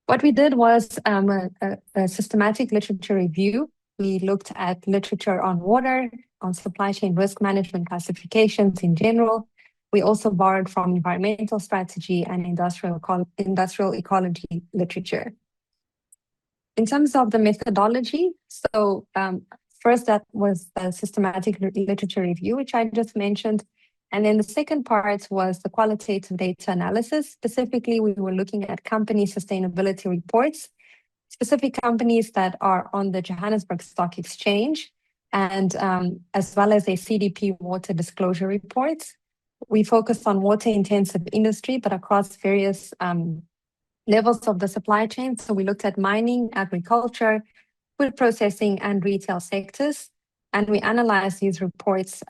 What we did was a systematic literature review. We looked at literature on water, on supply chain risk management classifications in general. We also borrowed from environmental strategy and industrial ecology literature. In terms of the methodology, so First, that was the systematic literature review, which I just mentioned. And then the second part was the qualitative data analysis. Specifically, we were looking at company sustainability reports, specific companies that are on the Johannesburg Stock Exchange, and as well as a CDP water disclosure reports. We focused on water-intensive industry, but across various levels of the supply chain. So we looked at mining, agriculture, food processing, and retail sectors. And we analyzed these reports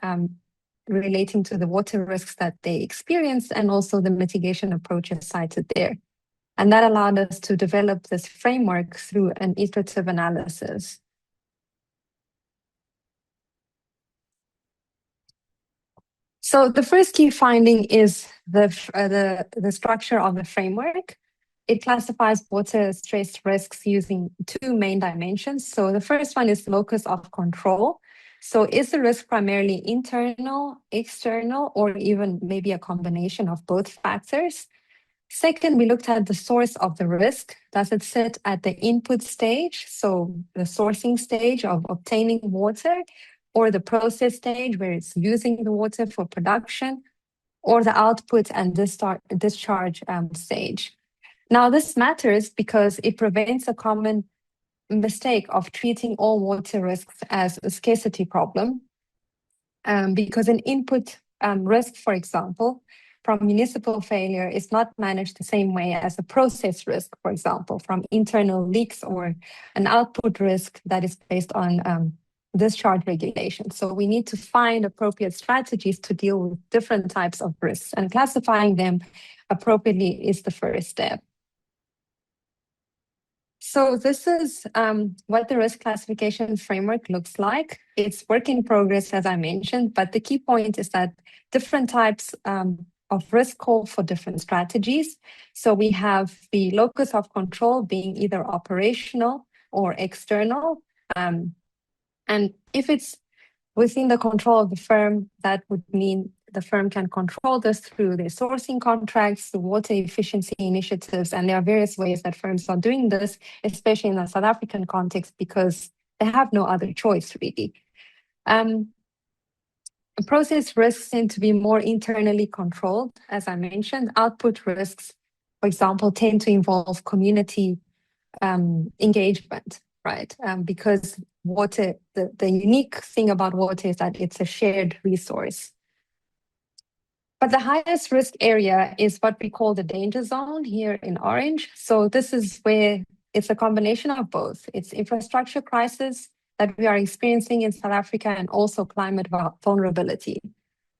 relating to the water risks that they experienced and also the mitigation approaches cited there. And that allowed us to develop this framework through an iterative analysis. So the first key finding is the structure of the framework. It classifies water stress risks using two main dimensions. So the first one is locus of control. So is the risk primarily internal, external, or even maybe a combination of both factors? Second, we looked at the source of the risk. Does it sit at the input stage, so the sourcing stage of obtaining water, or the process stage where it's using the water for production, or the output and discharge stage? Now, this matters because it prevents a common mistake of treating all water risks as a scarcity problem. Because an input risk, for example, from municipal failure is not managed the same way as a process risk, for example, from internal leaks, or an output risk that is based on discharge regulation. So we need to find appropriate strategies to deal with different types of risks, and classifying them appropriately is the first step. So this is what the risk classification framework looks like. It's work in progress, as I mentioned, but the key point is that different types of risk call for different strategies. So we have the locus of control being either operational or external. And if it's within the control of the firm, that would mean the firm can control this through their sourcing contracts, the water efficiency initiatives, and there are various ways that firms are doing this, especially in the South African context, because they have no other choice, really. Process risks tend to be more internally controlled, as I mentioned. Output risks, for example, tend to involve community engagement, right? Because water, the unique thing about water is that it's a shared resource. But the highest risk area is what we call the danger zone here in orange. So this is where it's a combination of both. It's infrastructure crisis that we are experiencing in South Africa, and also climate vulnerability.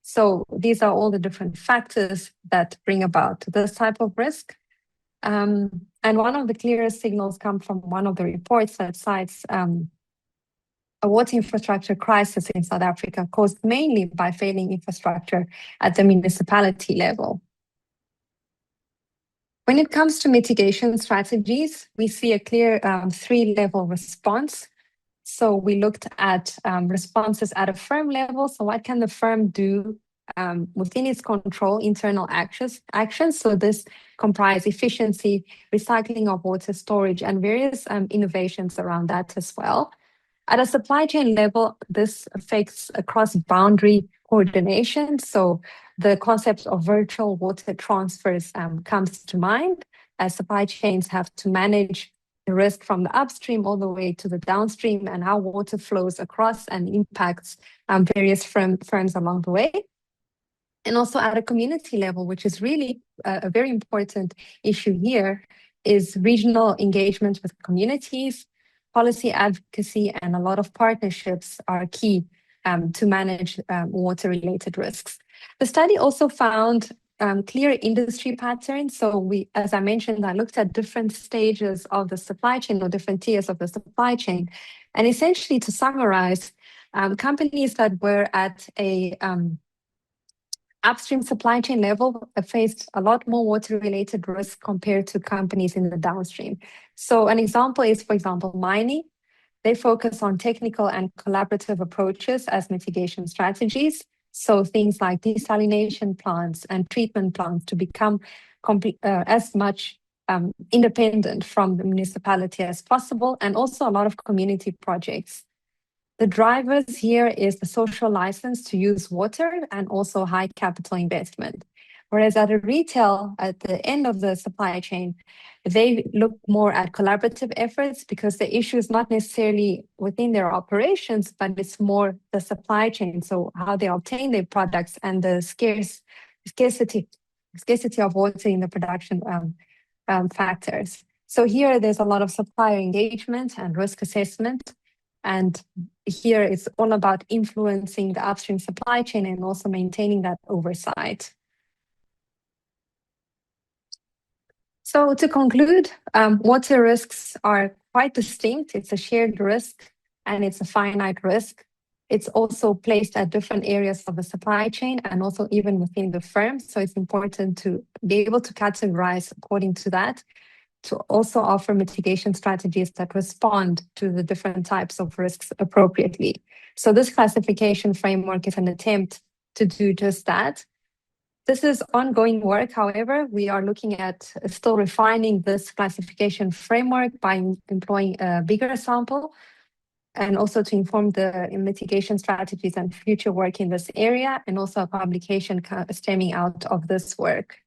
So these are all the different factors that bring about this type of risk. And one of the clearest signals come from one of the reports that cites a water infrastructure crisis in South Africa caused mainly by failing infrastructure at the municipality level. When it comes to mitigation strategies, we see a clear three-level response. So we looked at responses at a firm level. So what can the firm do within its control, internal actions? So this comprise efficiency, recycling of water storage, and various innovations around that as well. At a supply chain level, this affects across boundary coordination. So the concept of virtual water transfers comes to mind, as supply chains have to manage the risk from the upstream all the way to the downstream, and how water flows across and impacts various firms along the way. And also at a community level, which is really a very important issue here, is regional engagement with communities. Policy advocacy and a lot of partnerships are key to manage water-related risks. The study also found clear industry patterns. So we, as I mentioned, I looked at different stages of the supply chain, or different tiers of the supply chain. And essentially, to summarize, companies that were at a upstream supply chain level faced a lot more water-related risk compared to companies in the downstream. So an example is, for example, mining. They focus on technical and collaborative approaches as mitigation strategies. So things like desalination plants and treatment plants to become as much independent from the municipality as possible, and also a lot of community projects. The drivers here is the social license to use water and also high capital investment. Whereas at a retail, at the end of the supply chain, they look more at collaborative efforts because the issue is not necessarily within their operations, but it's more the supply chain. So how they obtain their products and the scarcity of water in the production factors. So here there's a lot of supplier engagement and risk assessment. And here it's all about influencing the upstream supply chain and also maintaining that oversight. So to conclude, water risks are quite distinct. It's a shared risk and it's a finite risk. It's also placed at different areas of the supply chain and also even within the firm. So it's important to be able to categorize according to that, to also offer mitigation strategies that respond to the different types of risks appropriately. So this classification framework is an attempt to do just that. This is ongoing work, however. We are looking at still refining this classification framework by employing a bigger sample and also to inform the mitigation strategies and future work in this area, and also a publication stemming out of this work.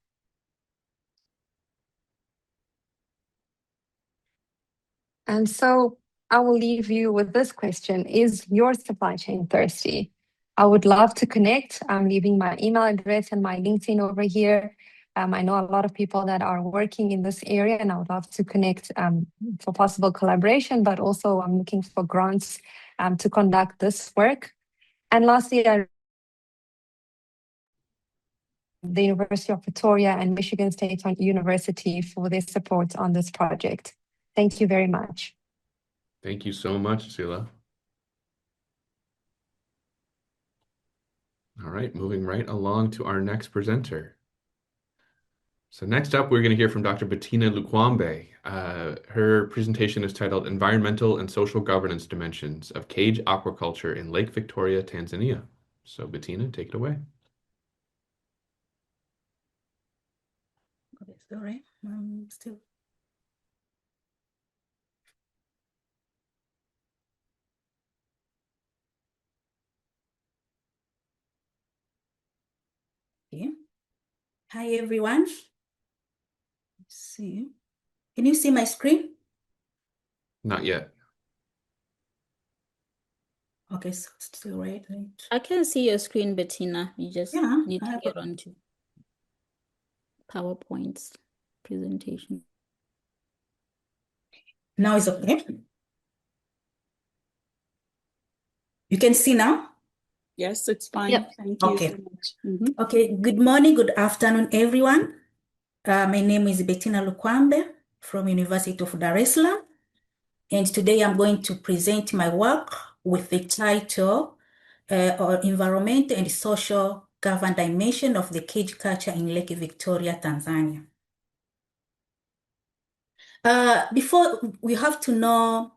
And so I will leave you with this question. Is your supply chain thirsty? I would love to connect. I'm leaving my email address and my LinkedIn over here. I know a lot of people that are working in this area, and I would love to connect for possible collaboration, but also I'm looking for grants to conduct this work. And lastly, the University of Pretoria and Michigan State University for their support on this project. Thank you very much. Thank you so much, Sila. All right, moving right along to our next presenter. So next up, we're going to hear from Dr. Bettina Lukwambe. Her presentation is titled Environmental and Social Governance Dimensions of Cage Aquaculture in Lake Victoria, Tanzania. So Bettina, take it away. Okay, sorry, still. Okay. Hi, everyone. Let's see. Can you see my screen? Not yet. Okay, so it's still right. I can see your screen, Bettina. You just need to get onto PowerPoint's presentation. Now it's okay. You can see now? Yes, it's fine. Yep. Thank you Okay. so much. Okay, good morning, good afternoon, everyone. My name is Bettina Lukwambe from University of Dar es Salaam. And today I'm going to present my work with the title Environment and Social Governance Dimension of the Cage Culture in Lake Victoria, Tanzania. Before we have to know,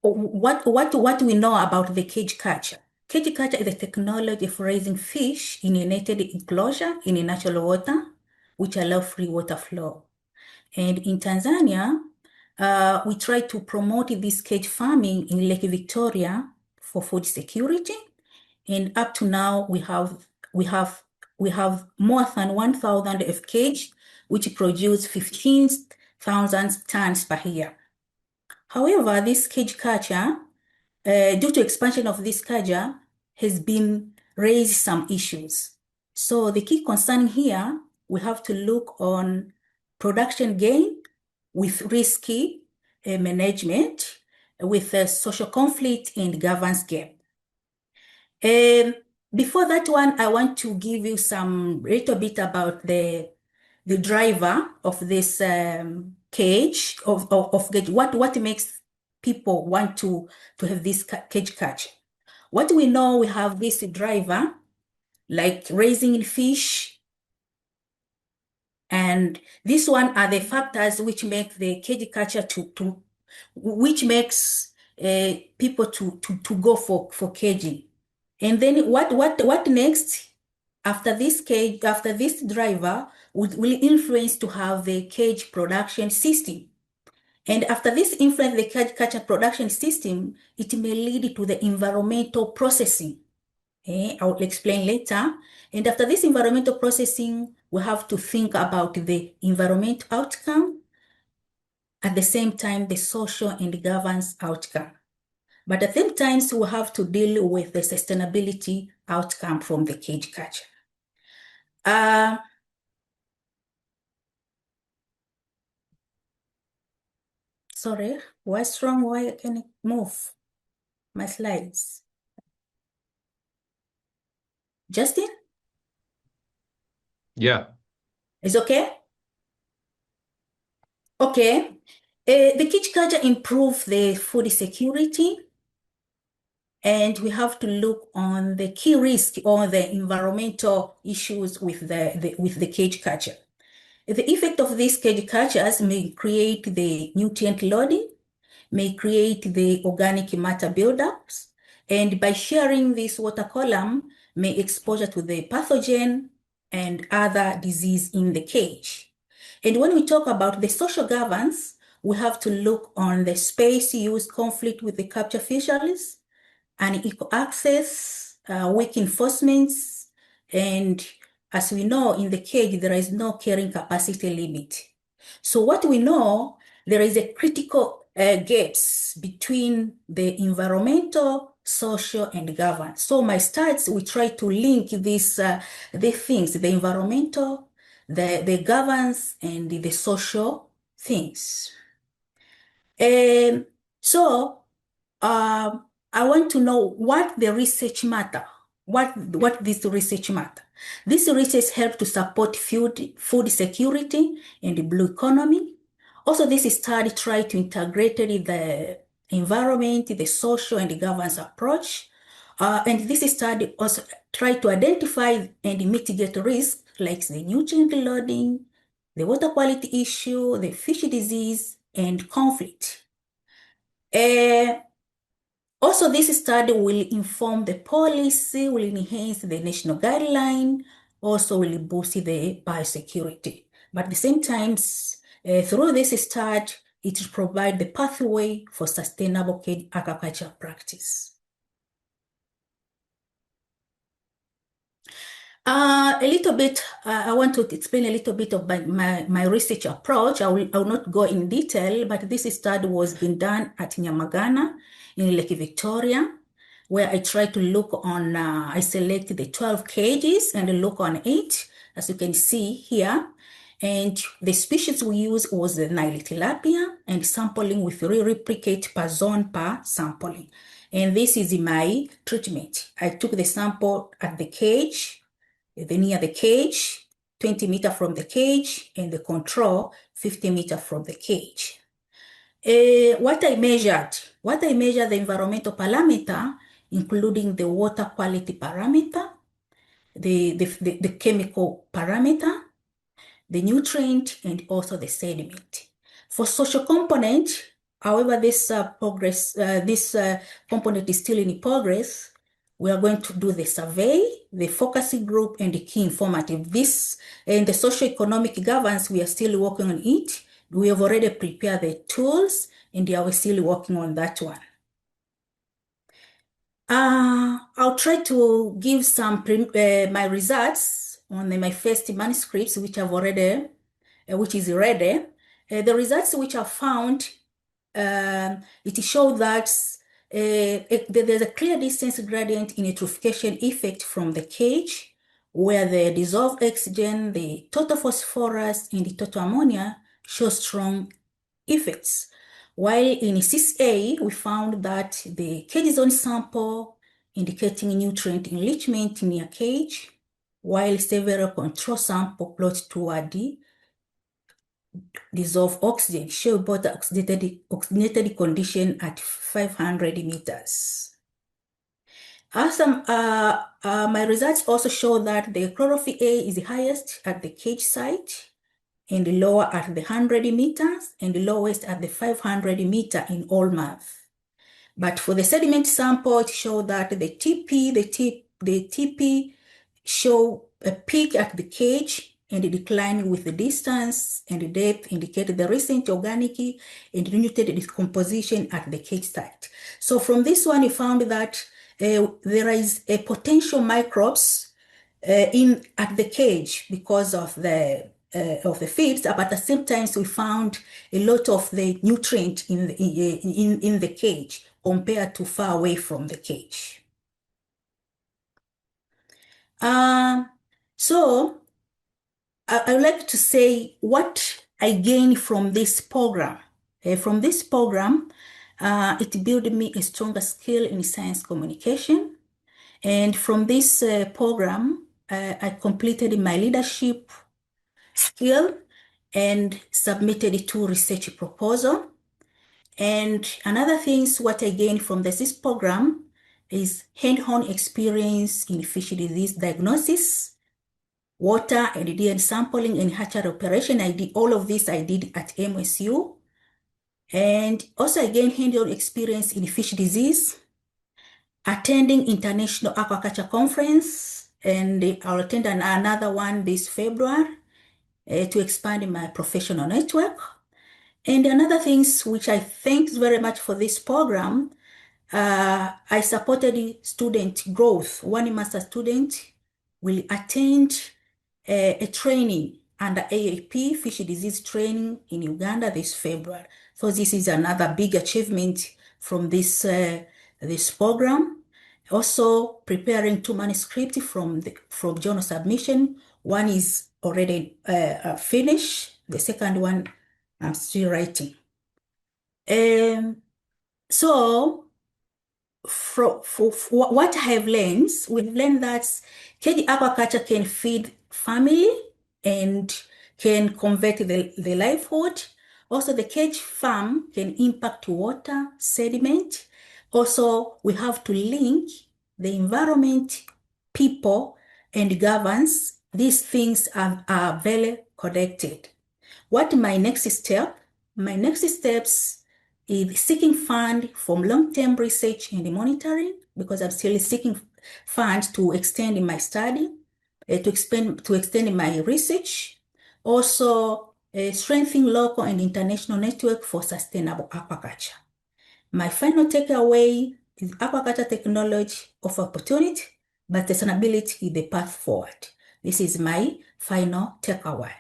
what we know about the cage culture. Cage culture is a technology for raising fish in a netted enclosure in a natural water, which allow free water flow. And in Tanzania, we try to promote this cage farming in Lake Victoria for food security. And up to now, we have more than 1,000 of cage, which produce 15,000 tons per year. However, this cage culture, due to expansion of this culture, has been raised some issues. So the key concern here, we have to look on production gain with risky management, with social conflict and governance gap. Before that one, I want to give you some little bit about the driver of this cage of cage. What makes people want to have this cage catch? What we know, we have this driver like raising fish, and this one are the factors which make the cage culture which makes people to go for caging. And then what next? After this cage, after this driver will influence to have the cage production system. And after this influence the cage catcher production system, it may lead to the environmental processing. I will explain later. And after this environmental processing, we have to think about the environment outcome, at the same time, the social and governance outcome. But at the same time, we have to deal with the sustainability outcome from the cage catcher. Sorry, what's wrong? Why I can't move my slides? Justin? Yeah. Is okay? Okay. The cage catcher improve the food security, and we have to look on the key risk or the environmental issues with the cage catcher. The effect of these cage catchers may create the nutrient loading, may create the organic matter buildups, and by sharing this water column, may exposure to the pathogen and other disease in the cage. And when we talk about the social governance, we have to look on the space use conflict with the capture fisheries, unequal access, weak enforcements, and as we know in the cage, there is no carrying capacity limit. So what we know, there is a critical gaps between the environmental, social, and governance. So my stats, we try to link these the things, the environmental, the governance, and the social things. So I want to know what the research matter. What this research matter? This research help to support food security and the blue economy. Also, this study try to integrate the environment, the social and the governance approach. And this study also try to identify and mitigate risk like the nutrient loading, the water quality issue, the fish disease, and conflict. Also, this study will inform the policy, will enhance the national guideline, also will boost the biosecurity. But at the same time, through this study, it will provide the pathway for sustainable aquaculture practice. A little bit, I want to explain a little bit of my research approach. I will not go in detail, but this study was being done at Nyamagana in Lake Victoria, where I try to look on, I select the 12 cages and look on 8, as you can see here. And the species we use was the Nile tilapia and sampling with 3 replicate per zone per sampling. And this is my treatment. I took the sample at the cage, near the cage, 20 meters from the cage, and the control 50 meters from the cage. What I measured the environmental parameter, including the water quality parameter, the chemical parameter, the nutrient, and also the sediment. For social component, however, this component is still in progress. We are going to do the survey, the focusing group, and the key informative. This and the socio-economic governance, we are still working on it. We have already prepared the tools, and we are still working on that one. I'll try to give some my results on my first manuscripts, which I've already, which is ready. The results which are found, it showed that there's a clear distance gradient in eutrophication effect from the cage, where the dissolved oxygen, the total phosphorus, and the total ammonia show strong effects. While in 6A, we found that the cage zone sample indicating nutrient enrichment near cage, while several control sample plot toward the dissolved oxygen show both oxygenated condition at 500 meters. My results also show that the chlorophyll A is highest at the cage site, and lower at the 100 meters, and lowest at the 500 meter in all months. But for the sediment sample, it showed that the TP show a peak at the cage and decline with the distance and depth indicate the recent organic and nutrient decomposition at the cage site. So from this one, we found that there is a potential microbes at the cage because of the feeds, but at the same time, we found a lot of the nutrient in the cage compared to far away from the cage. So I would like to say what I gained from this program. From this program, it built me a stronger skill in science communication. And from this program, I completed my leadership skill and submitted two research proposal. And another things what I gained from this program is hand-on experience in fish disease diagnosis, water and DNA sampling and hatchery operation. I did all of this I did at MSU. And also I gained hand-on experience in fish disease, attending International Aquaculture Conference, and I'll attend another one this February to expand my professional network. And another things which I thank very much for this program, I supported student growth. One master student will attend a training under AAP, fish disease training in Uganda this February. So this is another big achievement from this program. Also preparing two manuscripts from journal submission. One is already finished. The second one I'm still writing. So for what I have learned, we've learned that cage aquaculture can feed family and can convert the livelihood. Also, the cage farm can impact water, sediment. Also, we have to link the environment, people, and governance. These things are very connected. What my next step? My next steps is seeking fund from long-term research and monitoring, because I'm still seeking funds to extend my study, to extend my research. Also, strengthening local and international network for sustainable aquaculture. My final takeaway is aquaculture technology of opportunity, but sustainability is the path forward. This is my final takeaway.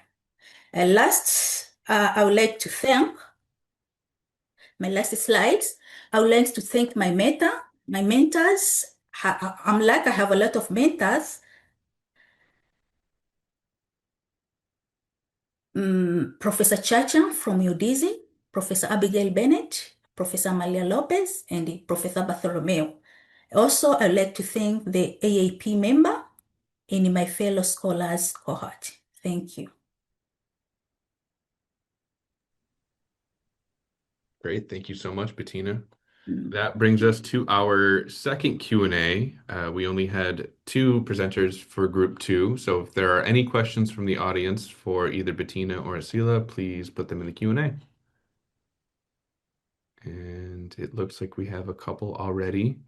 Last, I would like to thank my last slides. I would like to thank my mentors. I'm like I have a lot of mentors. Professor Chacha from UDZ, Professor Abigail Bennett, Professor Malia Lopez, and Professor Bartholomew. Also, I'd like to thank the AAP member and my fellow scholars cohort. Thank you. Great. Thank you so much, Bettina. That brings us to our second Q&A. We only had two presenters for group 2. So if there are any questions from the audience for either Bettina or Asila, please put them in the Q&A. And it looks like we have a couple already.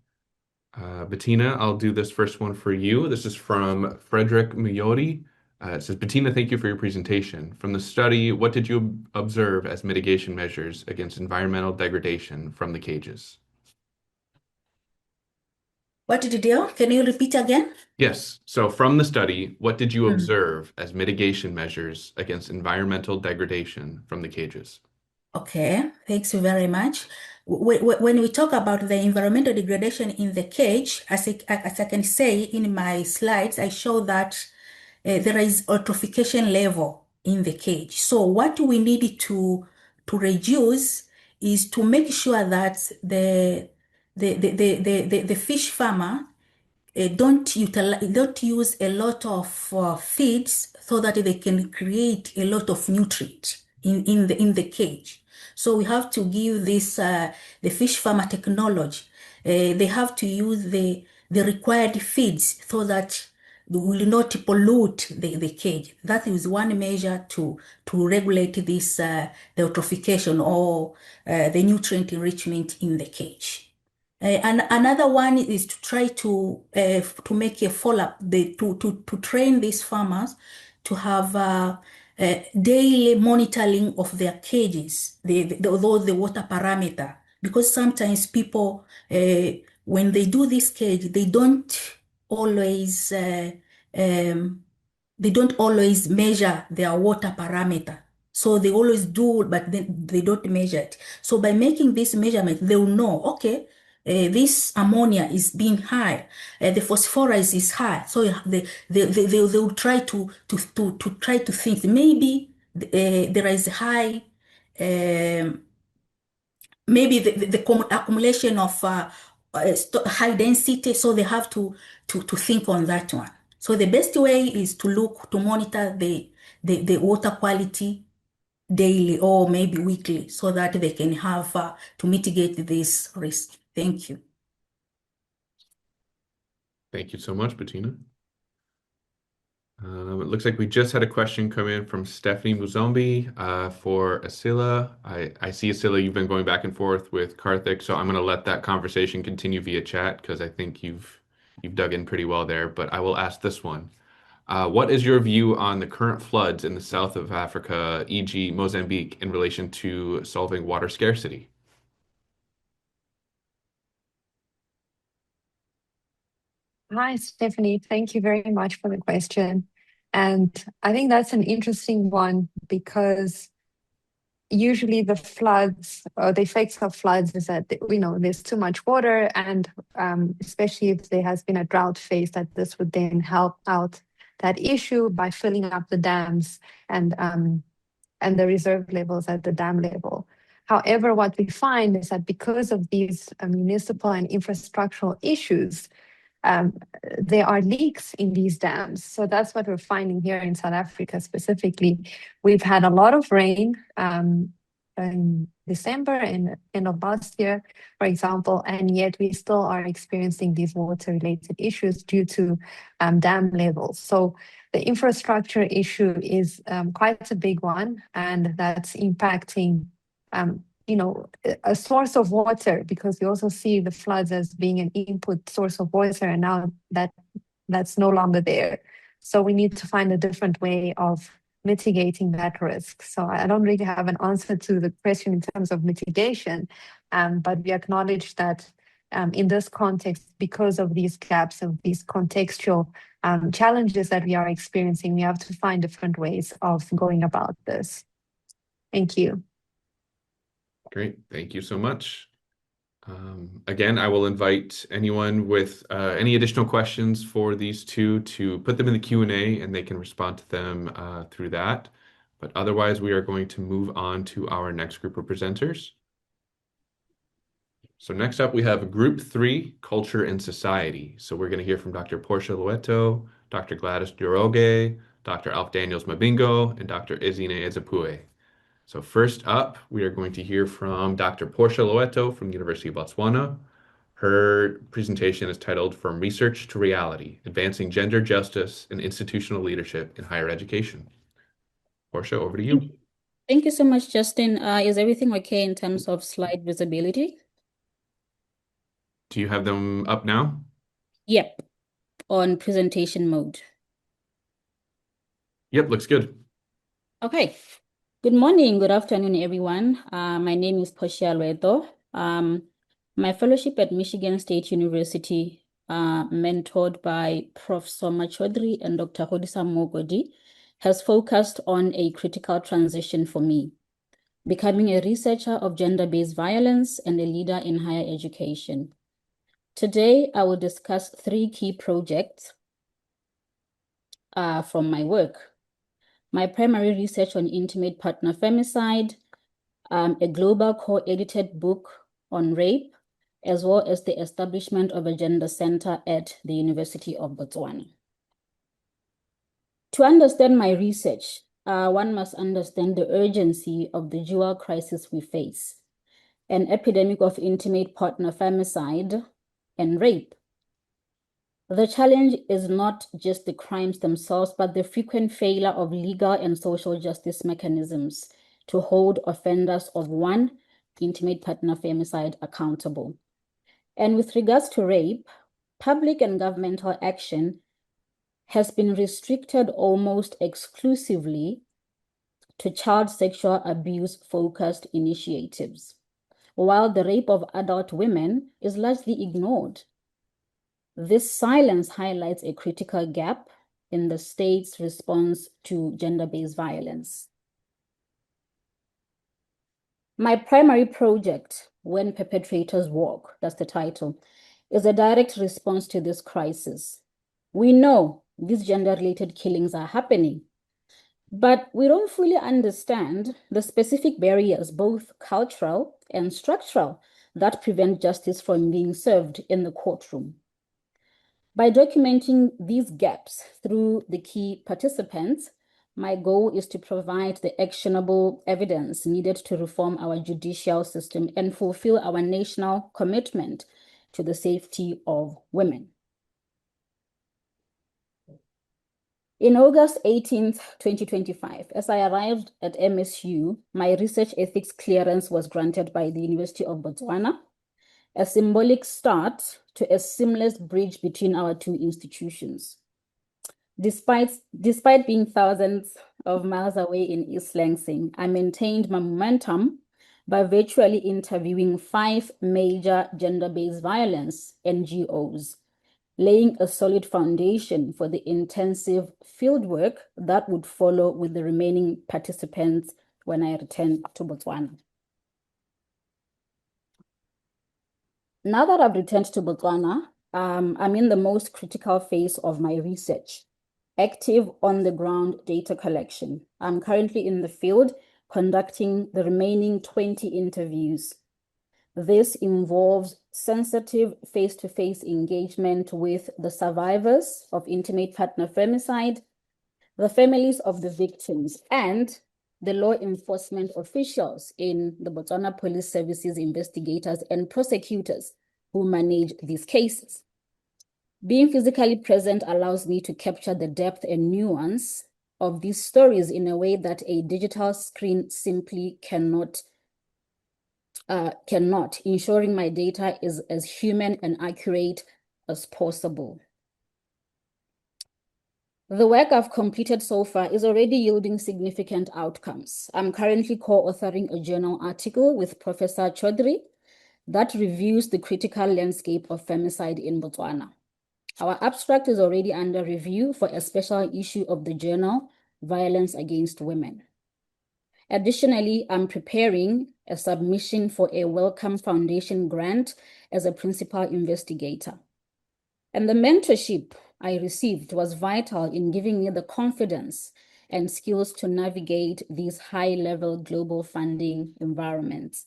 Bettina, I'll do this first one for you. This is from Frederick Miyori. It says, Bettina, thank you for your presentation. From the study, what did you observe as mitigation measures against environmental degradation from the cages? What did you do? Can you repeat again? Yes. So from the study, what did you observe as mitigation measures against environmental degradation from the cages? Okay, thanks you very much. When we talk about the environmental degradation in the cage, as I can say in my slides, I show that there is eutrophication level in the cage. So what we need to reduce is to make sure that the fish farmer don't use a lot of feeds so that they can create a lot of nutrient in the cage. So we have to give this the fish farmer technology. They have to use the required feeds so that they will not pollute the cage. That is one measure to regulate this the eutrophication or the nutrient enrichment in the cage. And another one is to try to make a follow-up, to train these farmers to have daily monitoring of their cages, the water parameter, because sometimes people, when they do this cage, they don't always measure their water parameter. So they always do, but then they don't measure it. So by making this measurement, they will know, okay, this ammonia is being high, the phosphorus is high. So they will try to try to think maybe there is high, maybe the accumulation of high density. So they have to think on that one. So the best way is to monitor the water quality daily or maybe weekly, so that they can have to mitigate this risk. Thank you. Thank you so much, Bettina. It looks like we just had a question come in from Stephanie Muzombi for Asila. I see, Asila, you've been going back and forth with Karthik, so I'm going to let that conversation continue via chat because I think you've dug in pretty well there. But I will ask this one. What is your view on the current floods in the south of Africa, e.g. Mozambique, in relation to solving water scarcity? Hi, Stephanie. Thank you very much for the question. And I think that's an interesting one because usually the floods or the effects of floods is that, there's too much water, and especially if there has been a drought phase, that this would then help out that issue by filling up the dams and the reserve levels at the dam level. However, what we find is that because of these municipal and infrastructural issues, there are leaks in these dams. So that's what we're finding here in South Africa specifically. We've had a lot of rain in December and end of last year, for example, and yet we still are experiencing these water-related issues due to dam levels. So the infrastructure issue is quite a big one, and that's impacting a source of water, because we also see the floods as being an input source of water, and now that's no longer there. So we need to find a different way of mitigating that risk. So I don't really have an answer to the question in terms of mitigation, but we acknowledge that in this context, because of these gaps and these contextual challenges that we are experiencing, we have to find different ways of going about this. Thank you. Great. Thank you so much. Again, I will invite anyone with any additional questions for these two to put them in the Q&A, and they can respond to them through that. But otherwise, we are going to move on to our next group of presenters. So next up, we have Group 3, Culture and Society. So we're going to hear from Dr. Portia Loeto, Dr. Gladys Duroge, Dr. Alf Daniels Mabingo, and Dr. Izine Ezepue. So first up, we are going to hear from Dr. Portia Loeto from the University of Botswana. Her presentation is titled From Research to Reality, Advancing Gender Justice and Institutional Leadership in Higher Education. Portia, over to you. Thank you so much, Justin. Is everything okay in terms of slide visibility? Do you have them up now? Yep, on presentation mode. Yep, looks good. Okay. Good morning, good afternoon, everyone. My name is Portia Loeto. My fellowship at Michigan State University, mentored by Prof. Soma Chaudhry and Dr. Hodisa Mogodi, has focused on a critical transition for me, becoming a researcher of gender-based violence and a leader in higher education. Today, I will discuss 3 key projects from my work. My primary research on intimate partner femicide, a global co-edited book on rape, as well as the establishment of a gender center at the University of Botswana. To understand my research, one must understand the urgency of the dual crisis we face: an epidemic of intimate partner femicide and rape. The challenge is not just the crimes themselves, but the frequent failure of legal and social justice mechanisms to hold offenders of one intimate partner femicide accountable. And with regards to rape, public and governmental action has been restricted almost exclusively to child sexual abuse-focused initiatives, while the rape of adult women is largely ignored. This silence highlights a critical gap in the state's response to gender-based violence. My primary project, When Perpetrators Walk, that's the title, is a direct response to this crisis. We know these gender-related killings are happening, but we don't fully understand the specific barriers, both cultural and structural, that prevent justice from being served in the courtroom. By documenting these gaps through the key participants, my goal is to provide the actionable evidence needed to reform our judicial system and fulfill our national commitment to the safety of women. In August 18th, 2025, as I arrived at MSU, my research ethics clearance was granted by the University of Botswana, a symbolic start to a seamless bridge between our two institutions. Despite being thousands of miles away in East Lansing, I maintained my momentum by virtually interviewing 5 major gender-based violence NGOs, laying a solid foundation for the intensive fieldwork that would follow with the remaining participants when I returned to Botswana. Now that I've returned to Botswana, I'm in the most critical phase of my research, active on-the-ground data collection. I'm currently in the field conducting the remaining 20 interviews. This involves sensitive face-to-face engagement with the survivors of intimate partner femicide, the families of the victims, and the law enforcement officials in the Botswana Police Services, investigators and prosecutors who manage these cases. Being physically present allows me to capture the depth and nuance of these stories in a way that a digital screen simply cannot, ensuring my data is as human and accurate as possible. The work I've completed so far is already yielding significant outcomes. I'm currently co-authoring a journal article with Professor Chaudhry that reviews the critical landscape of femicide in Botswana. Our abstract is already under review for a special issue of the journal, Violence Against Women. Additionally, I'm preparing a submission for a Wellcome Foundation grant as a principal investigator. And the mentorship I received was vital in giving me the confidence and skills to navigate these high-level global funding environments.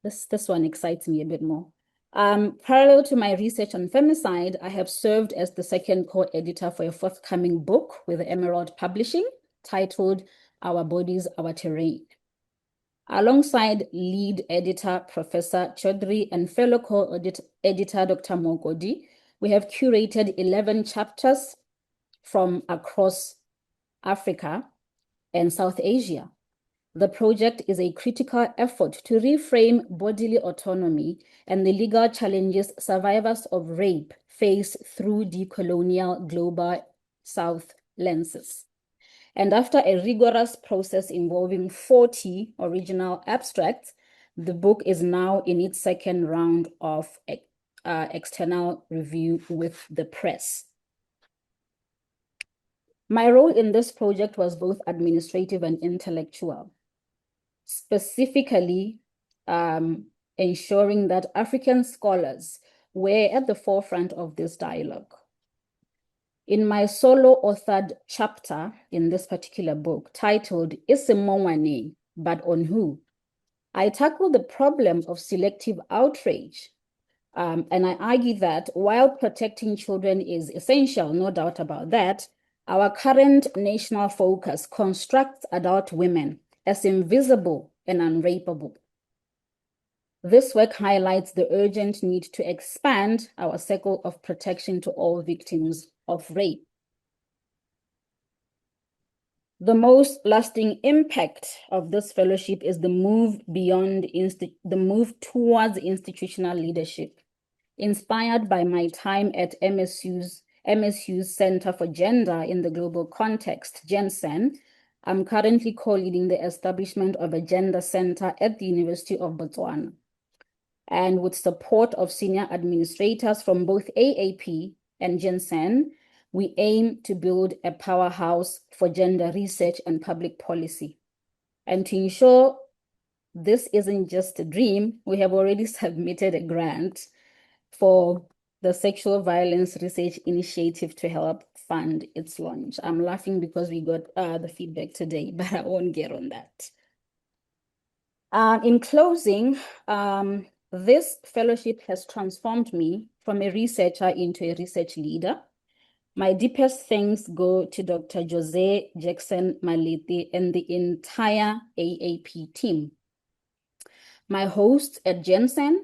This one excites me a bit more. Parallel to my research on femicide, I have served as the second co-editor for a forthcoming book with Emerald Publishing titled Our Bodies, Our Terrain. Alongside lead editor Professor Chaudhry and fellow co-editor Dr. Mogodi, we have curated 11 chapters from across Africa and South Asia. The project is a critical effort to reframe bodily autonomy and the legal challenges survivors of rape face through decolonial global South lenses. And after a rigorous process involving 40 original abstracts, the book is now in its second round of external review with the press. My role in this project was both administrative and intellectual, specifically ensuring that African scholars were at the forefront of this dialogue. In my solo authored chapter in this particular book, titled Isimongwane, but on who? I tackle the problem of selective outrage. And I argue that while protecting children is essential, no doubt about that, our current national focus constructs adult women as invisible and unrapeable. This work highlights the urgent need to expand our circle of protection to all victims of rape. The most lasting impact of this fellowship is the move towards institutional leadership. Inspired by my time at MSU's MSU's Center for Gender in the Global Context, GenCen, I'm currently co-leading the establishment of a gender center at the University of Botswana. And with support of senior administrators from both AAP and GenCen, we aim to build a powerhouse for gender research and public policy. And to ensure this isn't just a dream, we have already submitted a grant for the Sexual Violence Research Initiative to help fund its launch. I'm laughing because we got the feedback today, but I won't get on that. In closing, this fellowship has transformed me from a researcher into a research leader. My deepest thanks go to Dr. Jose Jackson Malete and the entire AAP team, my hosts at GenCen,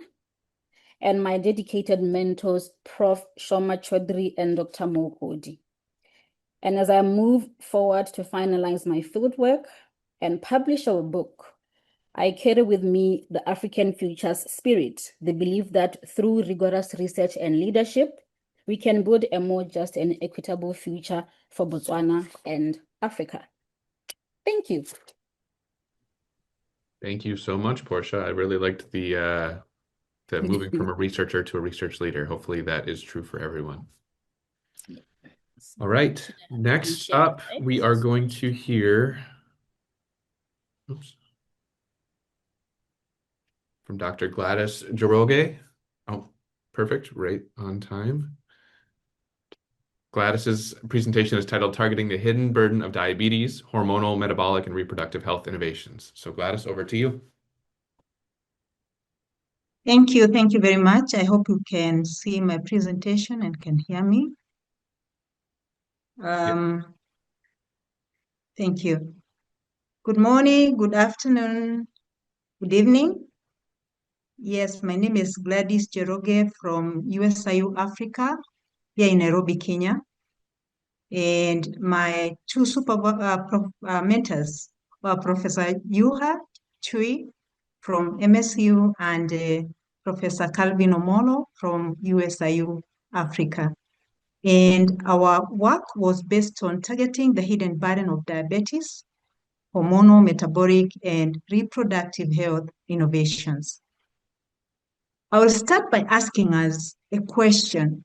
and my dedicated mentors, Prof. Shoma Chaudhry and Dr. Mokodi. And as I move forward to finalize my fieldwork and publish our book, I carry with me the African Futures spirit, the belief that through rigorous research and leadership, we can build a more just and equitable future for Botswana and Africa. Thank you. Thank you so much, Portia. I really liked the moving from a researcher to a research leader. Hopefully that is true for everyone. All right, next up, we are going to hear from Dr. Gladys Njoroge. Oh, perfect, right on time. Gladys's presentation is titled Targeting the Hidden Burden of Diabetes, Hormonal, Metabolic, and Reproductive Health Innovations. So Gladys, over to you. Thank you very much. I hope you can see my presentation and can hear me. Thank you. Good morning, good afternoon, good evening. Yes, my name is Gladys Njoroge from USIU Africa, here in Nairobi, Kenya. And my two mentors were Professor Yuha Chui from MSU and Professor Calvin Omolo from USIU Africa. And our work was based on targeting the hidden burden of diabetes, hormonal, metabolic, and reproductive health innovations. I will start by asking us a question.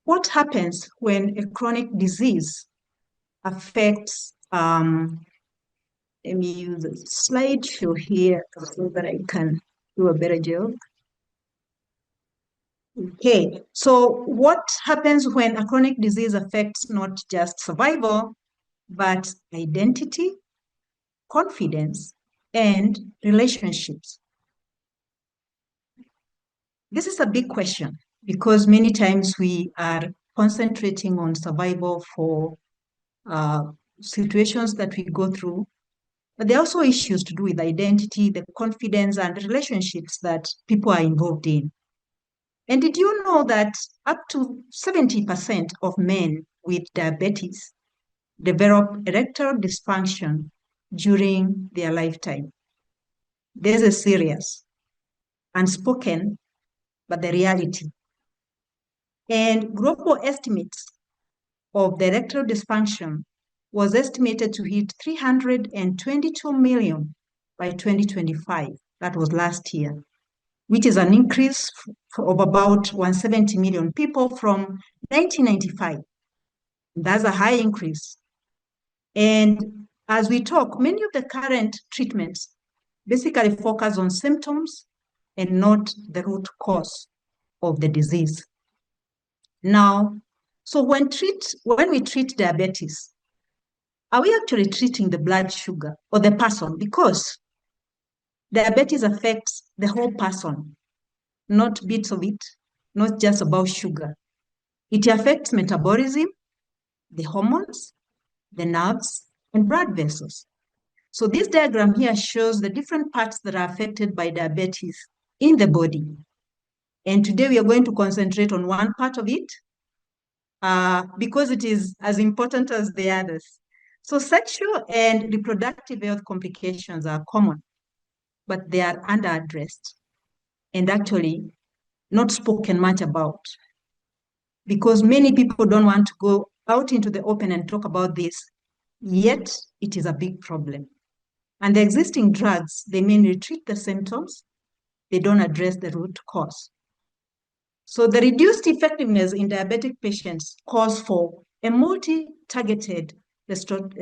What happens when a chronic disease affects, let me use a slideshow here so that I can do a better job. Okay, so what happens when a chronic disease affects not just survival, but identity, confidence, and relationships? This is a big question because many times we are concentrating on survival for situations that we go through, but there are also issues to do with identity, the confidence, and relationships that people are involved in. And did you know that up to 70% of men with diabetes develop erectile dysfunction during their lifetime? This is serious, unspoken, but the reality. And global estimates of the erectile dysfunction was estimated to hit 322 million by 2025. That was last year, which is an increase of about 170 million people from 1995. That's a high increase. And as we talk, many of the current treatments basically focus on symptoms and not the root cause of the disease. Now, so when we treat diabetes, are we actually treating the blood sugar or the person? Because diabetes affects the whole person, not bits of it, not just about sugar. It affects metabolism, the hormones, the nerves, and blood vessels. So this diagram here shows the different parts that are affected by diabetes in the body. And today we are going to concentrate on one part of it because it is as important as the others. So sexual and reproductive health complications are common, but they are underaddressed and actually not spoken much about. because many people don't want to go out into the open and talk about this, yet it is a big problem. And the existing drugs, they mainly treat the symptoms, they don't address the root cause. So the reduced effectiveness in diabetic patients calls for a multi-targeted restorative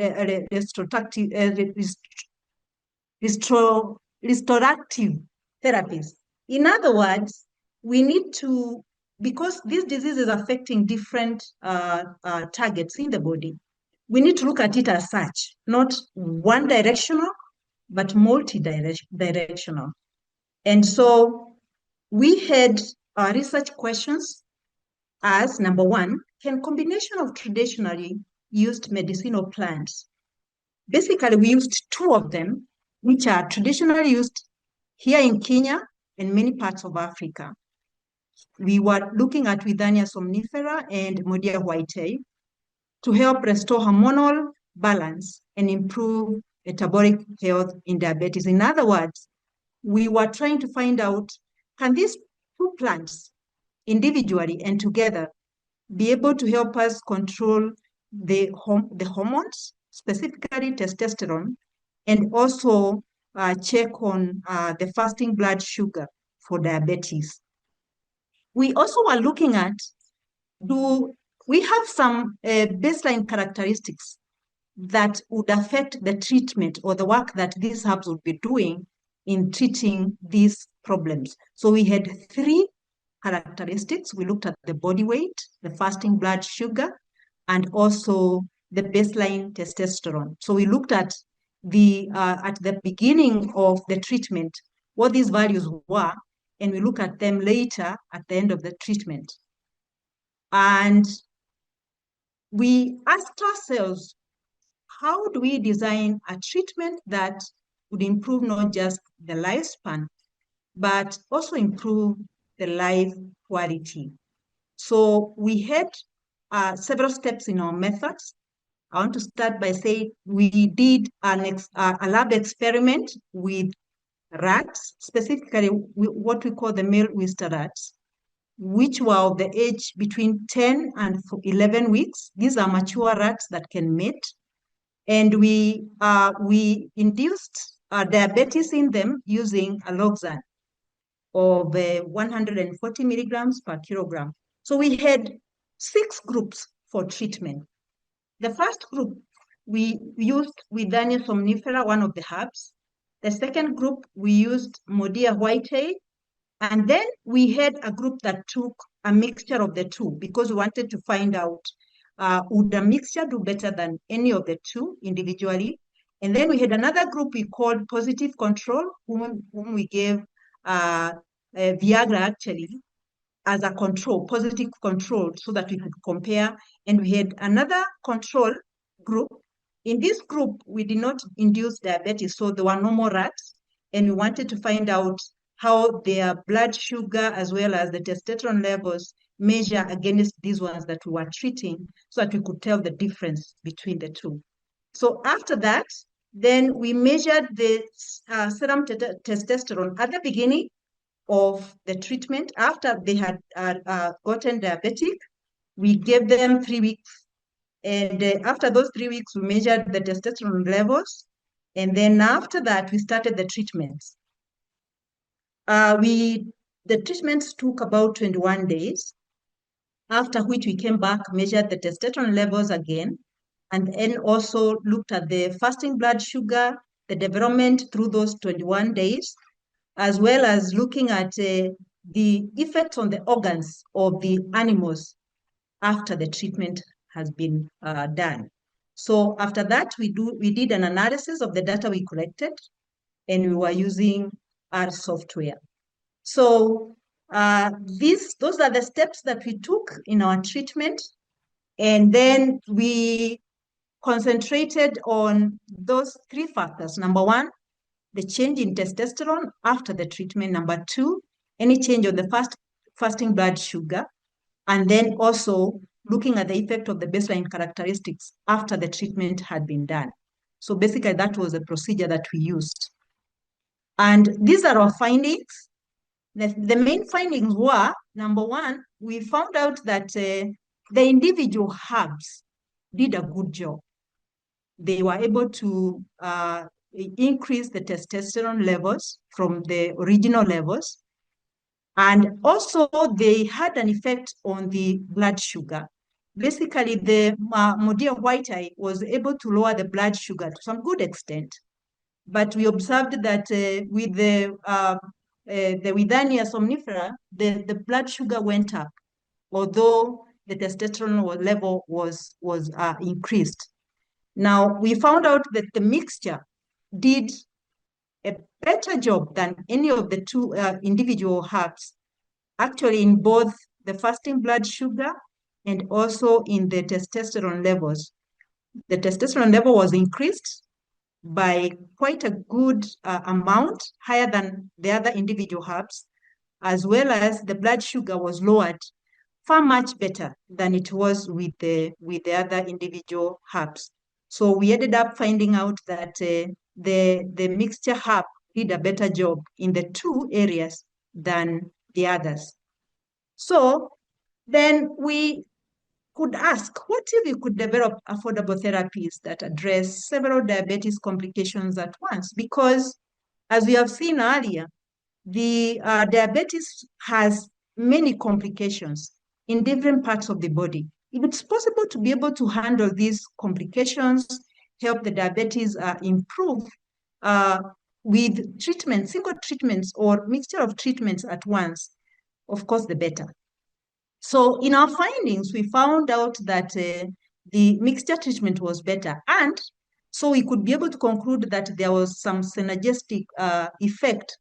therapies. In other words, we need to, because this disease is affecting different targets in the body, we need to look at it as such, not one directional, but multi-directional. And so we had research questions as number one, can combination of traditionally used medicinal plants? Basically, we used two of them, which are traditionally used here in Kenya and many parts of Africa. We were looking at Withania somnifera and Modia whitei to help restore hormonal balance and improve metabolic health in diabetes. In other words, we were trying to find out, can these two plants individually and together be able to help us control the hormones, specifically testosterone, and also check on the fasting blood sugar for diabetes. We also were looking at, do we have some baseline characteristics that would affect the treatment or the work that these herbs would be doing in treating these problems? So we had three characteristics. We looked at the body weight, the fasting blood sugar, and also the baseline testosterone. So we looked at the beginning of the treatment, what these values were, and we look at them later at the end of the treatment. And we asked ourselves, how do we design a treatment that would improve not just the lifespan, but also improve the life quality? So we had several steps in our methods. I want to start by saying we did a lab experiment with rats, specifically what we call the male oyster rats, which were of the age between 10 and 11 weeks. These are mature rats that can mate. And we induced diabetes in them using aloxan of 140 milligrams per kilogram. So we had 6 groups for treatment. The first group, we used Withania somnifera, one of the herbs. The second group, we used Modia whitei. And then we had a group that took a mixture of the two because we wanted to find out, would the mixture do better than any of the two individually? And then we had another group we called positive control, whom we gave Viagra actually as a control, positive control, so that we could compare. And we had another control group. In this group, we did not induce diabetes, so there were no more rats. And we wanted to find out how their blood sugar as well as the testosterone levels measure against these ones that we were treating, so that we could tell the difference between the two. So after that, then we measured the serum testosterone at the beginning of the treatment. After they had gotten diabetic, we gave them 3 weeks. And after those 3 weeks, we measured the testosterone levels. And then after that, we started the treatments. The treatments took about 21 days, after which we came back, measured the testosterone levels again, and then also looked at the fasting blood sugar, the development through those 21 days, as well as looking at the effects on the organs of the animals after the treatment has been done. So after that, we did an analysis of the data we collected, and we were using our software. So those are the steps that we took in our treatment. And then we concentrated on those 3 factors. Number 1, the change in testosterone after the treatment. Number 2, any change on the fasting blood sugar. And then also looking at the effect of the baseline characteristics after the treatment had been done. So basically that was the procedure that we used. And these are our findings. The main findings were, number one, we found out that the individual herbs did a good job. They were able to increase the testosterone levels from the original levels. And also they had an effect on the blood sugar. Basically, the Modia whitei was able to lower the blood sugar to some good extent. But we observed that with the Withania somnifera, the blood sugar went up, although the testosterone level was increased. Now, we found out that the mixture did a better job than any of the two individual herbs, actually in both the fasting blood sugar and also in the testosterone levels. The testosterone level was increased by quite a good amount, higher than the other individual herbs, as well as the blood sugar was lowered far much better than it was with the other individual herbs. So we ended up finding out that the mixture herb did a better job in the two areas than the others. So then we could ask, what if we could develop affordable therapies that address several diabetes complications at once? Because as we have seen earlier, the diabetes has many complications in different parts of the body. If it's possible to be able to handle these complications, help the diabetes improve with treatment, single treatments or mixture of treatments at once, of course, the better. So in our findings, we found out that the mixture treatment was better. And so we could be able to conclude that there was some synergistic effect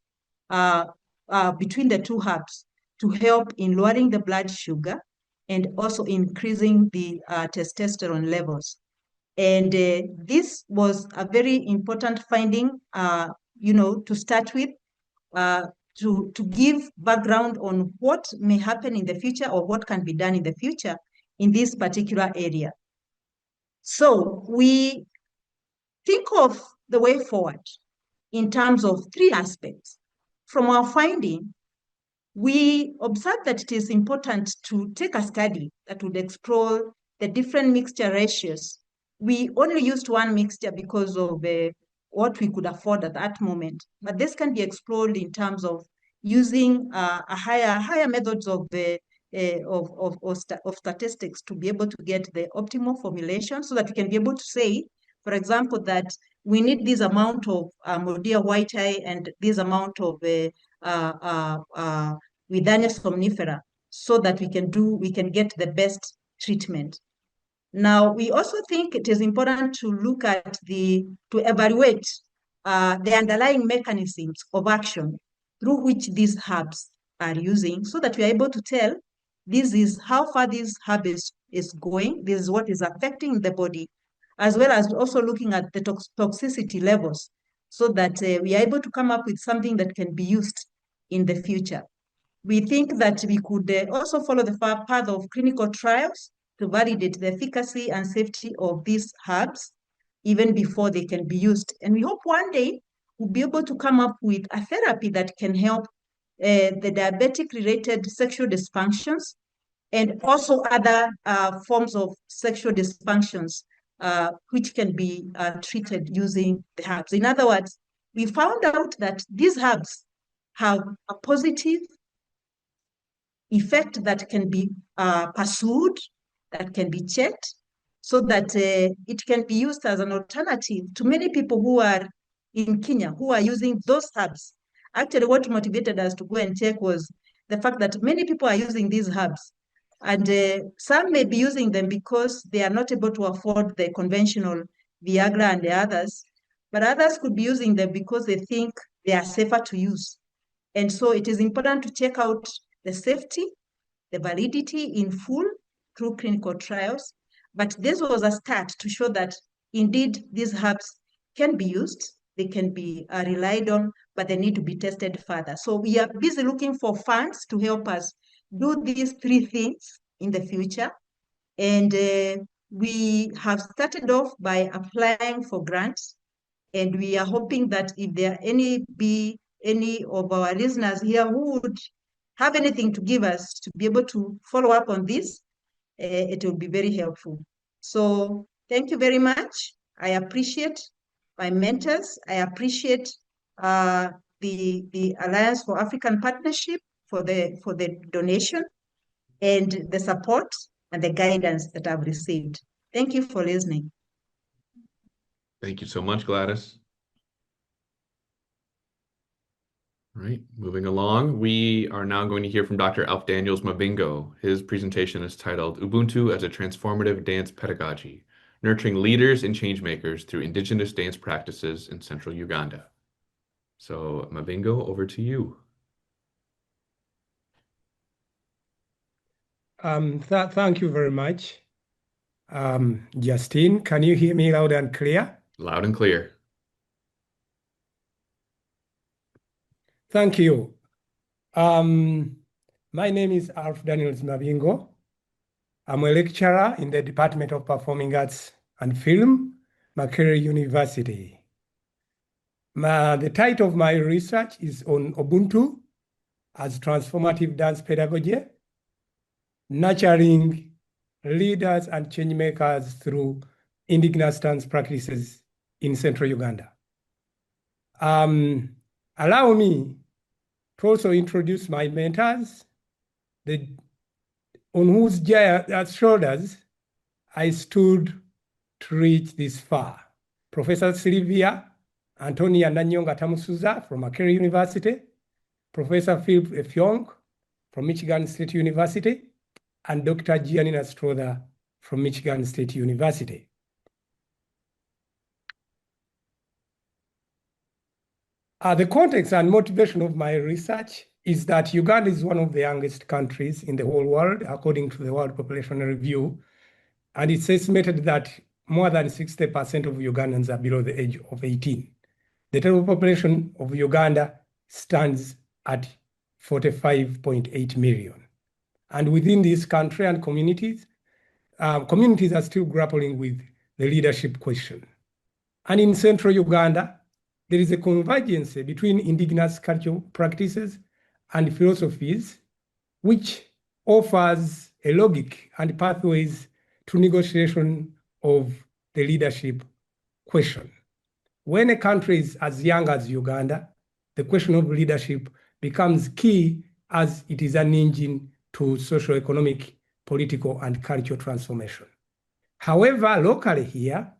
between the two herbs to help in lowering the blood sugar and also increasing the testosterone levels. And this was a very important finding, to start with, to give background on what may happen in the future or what can be done in the future in this particular area. So we think of the way forward in terms of three aspects. From our finding, we observed that it is important to take a study that would explore the different mixture ratios. We only used one mixture because of what we could afford at that moment, but this can be explored in terms of using a higher methods of statistics to be able to get the optimal formulation, so that we can be able to say, for example, that we need this amount of Modia whitei and this amount of Withania somnifera, so that we can get the best treatment. Now, we also think it is important to look at to evaluate the underlying mechanisms of action through which these herbs are using, so that we are able to tell this is how far this herb is going, this is what is affecting the body, as well as also looking at the toxicity levels, so that we are able to come up with something that can be used in the future. We think that we could also follow the path of clinical trials to validate the efficacy and safety of these herbs even before they can be used. And we hope one day we'll be able to come up with a therapy that can help the diabetic-related sexual dysfunctions and also other forms of sexual dysfunctions which can be treated using the herbs. In other words, we found out that these herbs have a positive effect that can be pursued, that can be checked, so that it can be used as an alternative to many people who are in Kenya who are using those herbs. Actually, what motivated us to go and check was the fact that many people are using these herbs, and some may be using them because they are not able to afford the conventional Viagra and the others, but others could be using them because they think they are safer to use. And so it is important to check out the safety, the validity in full through clinical trials. But this was a start to show that indeed these herbs can be used, they can be relied on, but they need to be tested further. So we are busy looking for funds to help us do these three things in the future. And we have started off by applying for grants. And we are hoping that if there any be any of our listeners here who would have anything to give us to be able to follow up on this, it will be very helpful. So thank you very much. I appreciate my mentors. I appreciate the Alliance for African Partnership for the donation and the support and the guidance that I've received. Thank you for listening. Thank you so much, Gladys. All right, moving along, we are now going to hear from Dr. Alf Daniels Mabingo. His presentation is titled Ubuntu as a Transformative Dance Pedagogy, Nurturing Leaders and Changemakers Through Indigenous Dance Practices in Central Uganda. So Mabingo, over to you. Thank you very much. Justine, can you hear me loud and clear? Loud and clear. Thank you. My name is Alf Daniels Mabingo. I'm a lecturer in the Department of Performing Arts and Film, Makerere University. The title of my research is on Ubuntu as transformative dance pedagogy, nurturing leaders and change makers through indigenous dance practices in Central Uganda. Allow me to also introduce my mentors, on whose shoulders I stood to reach this far. Professor Sylvia Antonia Nanyonga Tamusuza from Makerere University, Professor Philip Efyong from Michigan State University, and Dr. Gianina Strother from Michigan State University. The context and motivation of my research is that Uganda is one of the youngest countries in the whole world, according to the World Population Review, and it's estimated that more than 60% of Ugandans are below the age of 18. The total population of Uganda stands at 45.8 million. And within this country and communities are still grappling with the leadership question. And in Central Uganda, there is a convergence between indigenous cultural practices and philosophies, which offers a logic and pathways to negotiation of the leadership question. When a country is as young as Uganda, the question of leadership becomes key as it is an engine to socio-economic, political, and cultural transformation. However, locally here,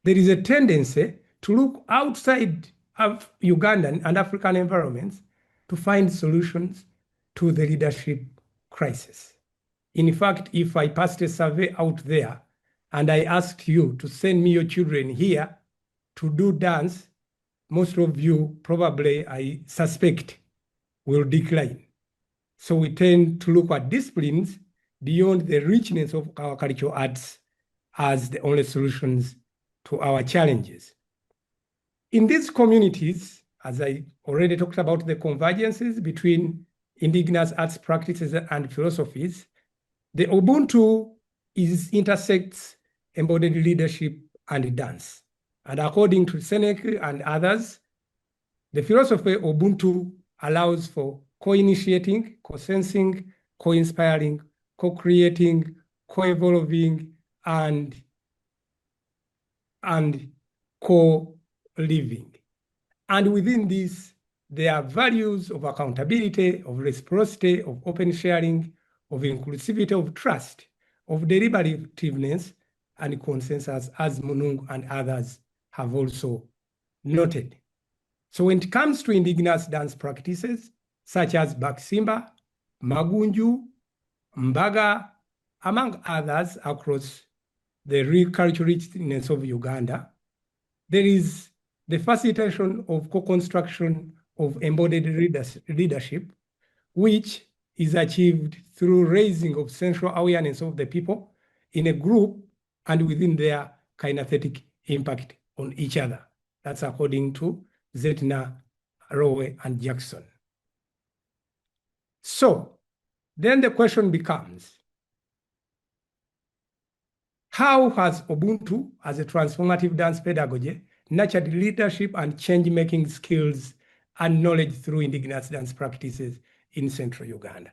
there is a tendency to look outside of Ugandan and African environments to find solutions to the leadership crisis. In fact, if I passed a survey out there and I asked you to send me your children here to do dance, most of you probably, I suspect, will decline. So we tend to look at disciplines beyond the richness of our cultural arts as the only solutions to our challenges. In these communities, as I already talked about the convergences between indigenous arts practices and philosophies, the Ubuntu intersects embodied leadership and dance. And according to Seneca and others, the philosophy of Ubuntu allows for co-initiating, co-sensing, co-inspiring, co-creating, co-evolving, and co-living. And within this, there are values of accountability, of reciprocity, of open sharing, of inclusivity, of trust, of deliberativeness, and consensus, as Munung and others have also noted. So when it comes to indigenous dance practices, such as Baksimba, Magunju, Mbaga, among others across the cultural richness of Uganda, there is the facilitation of co-construction of embodied leadership, which is achieved through raising of central awareness of the people in a group and within their kinesthetic impact on each other. That's according to Zetner, Rowe, and Jackson. So then the question becomes, how has Ubuntu as a transformative dance pedagogy nurtured leadership and change-making skills and knowledge through indigenous dance practices in central Uganda?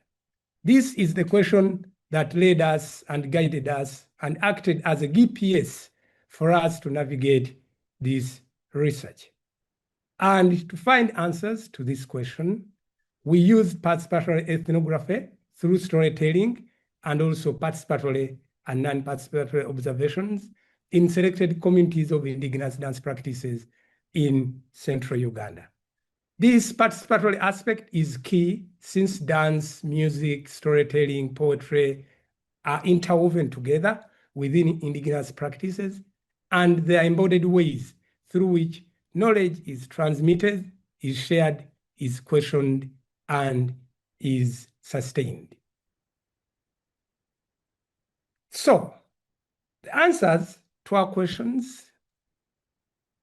This is the question that led us and guided us and acted as a GPS for us to navigate this research. And to find answers to this question, we used participatory ethnography through storytelling and also participatory and non-participatory observations in selected communities of indigenous dance practices in central Uganda. This participatory aspect is key since dance, music, storytelling, poetry are interwoven together within indigenous practices, and they are embodied ways through which knowledge is transmitted, is shared, is questioned, and is sustained. So, the answers to our questions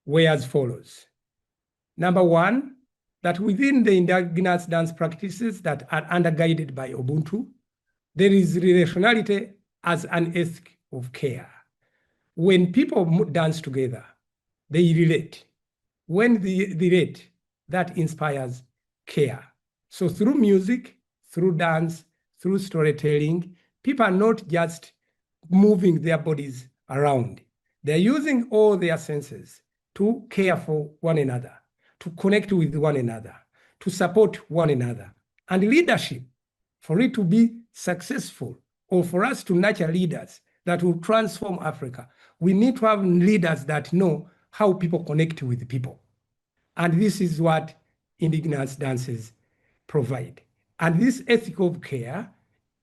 were as follows. Number one, that within the indigenous dance practices that are underguided by Ubuntu, there is relationality as an ethic of care. When people dance together, they relate. When they relate, that inspires care. So through music, through dance, through storytelling, people are not just moving their bodies around. They're using all their senses to care for one another, to connect with one another, to support one another. And leadership, for it to be successful or for us to nurture leaders that will transform Africa, we need to have leaders that know how people connect with people. And this is what indigenous dances provide. And this ethic of care,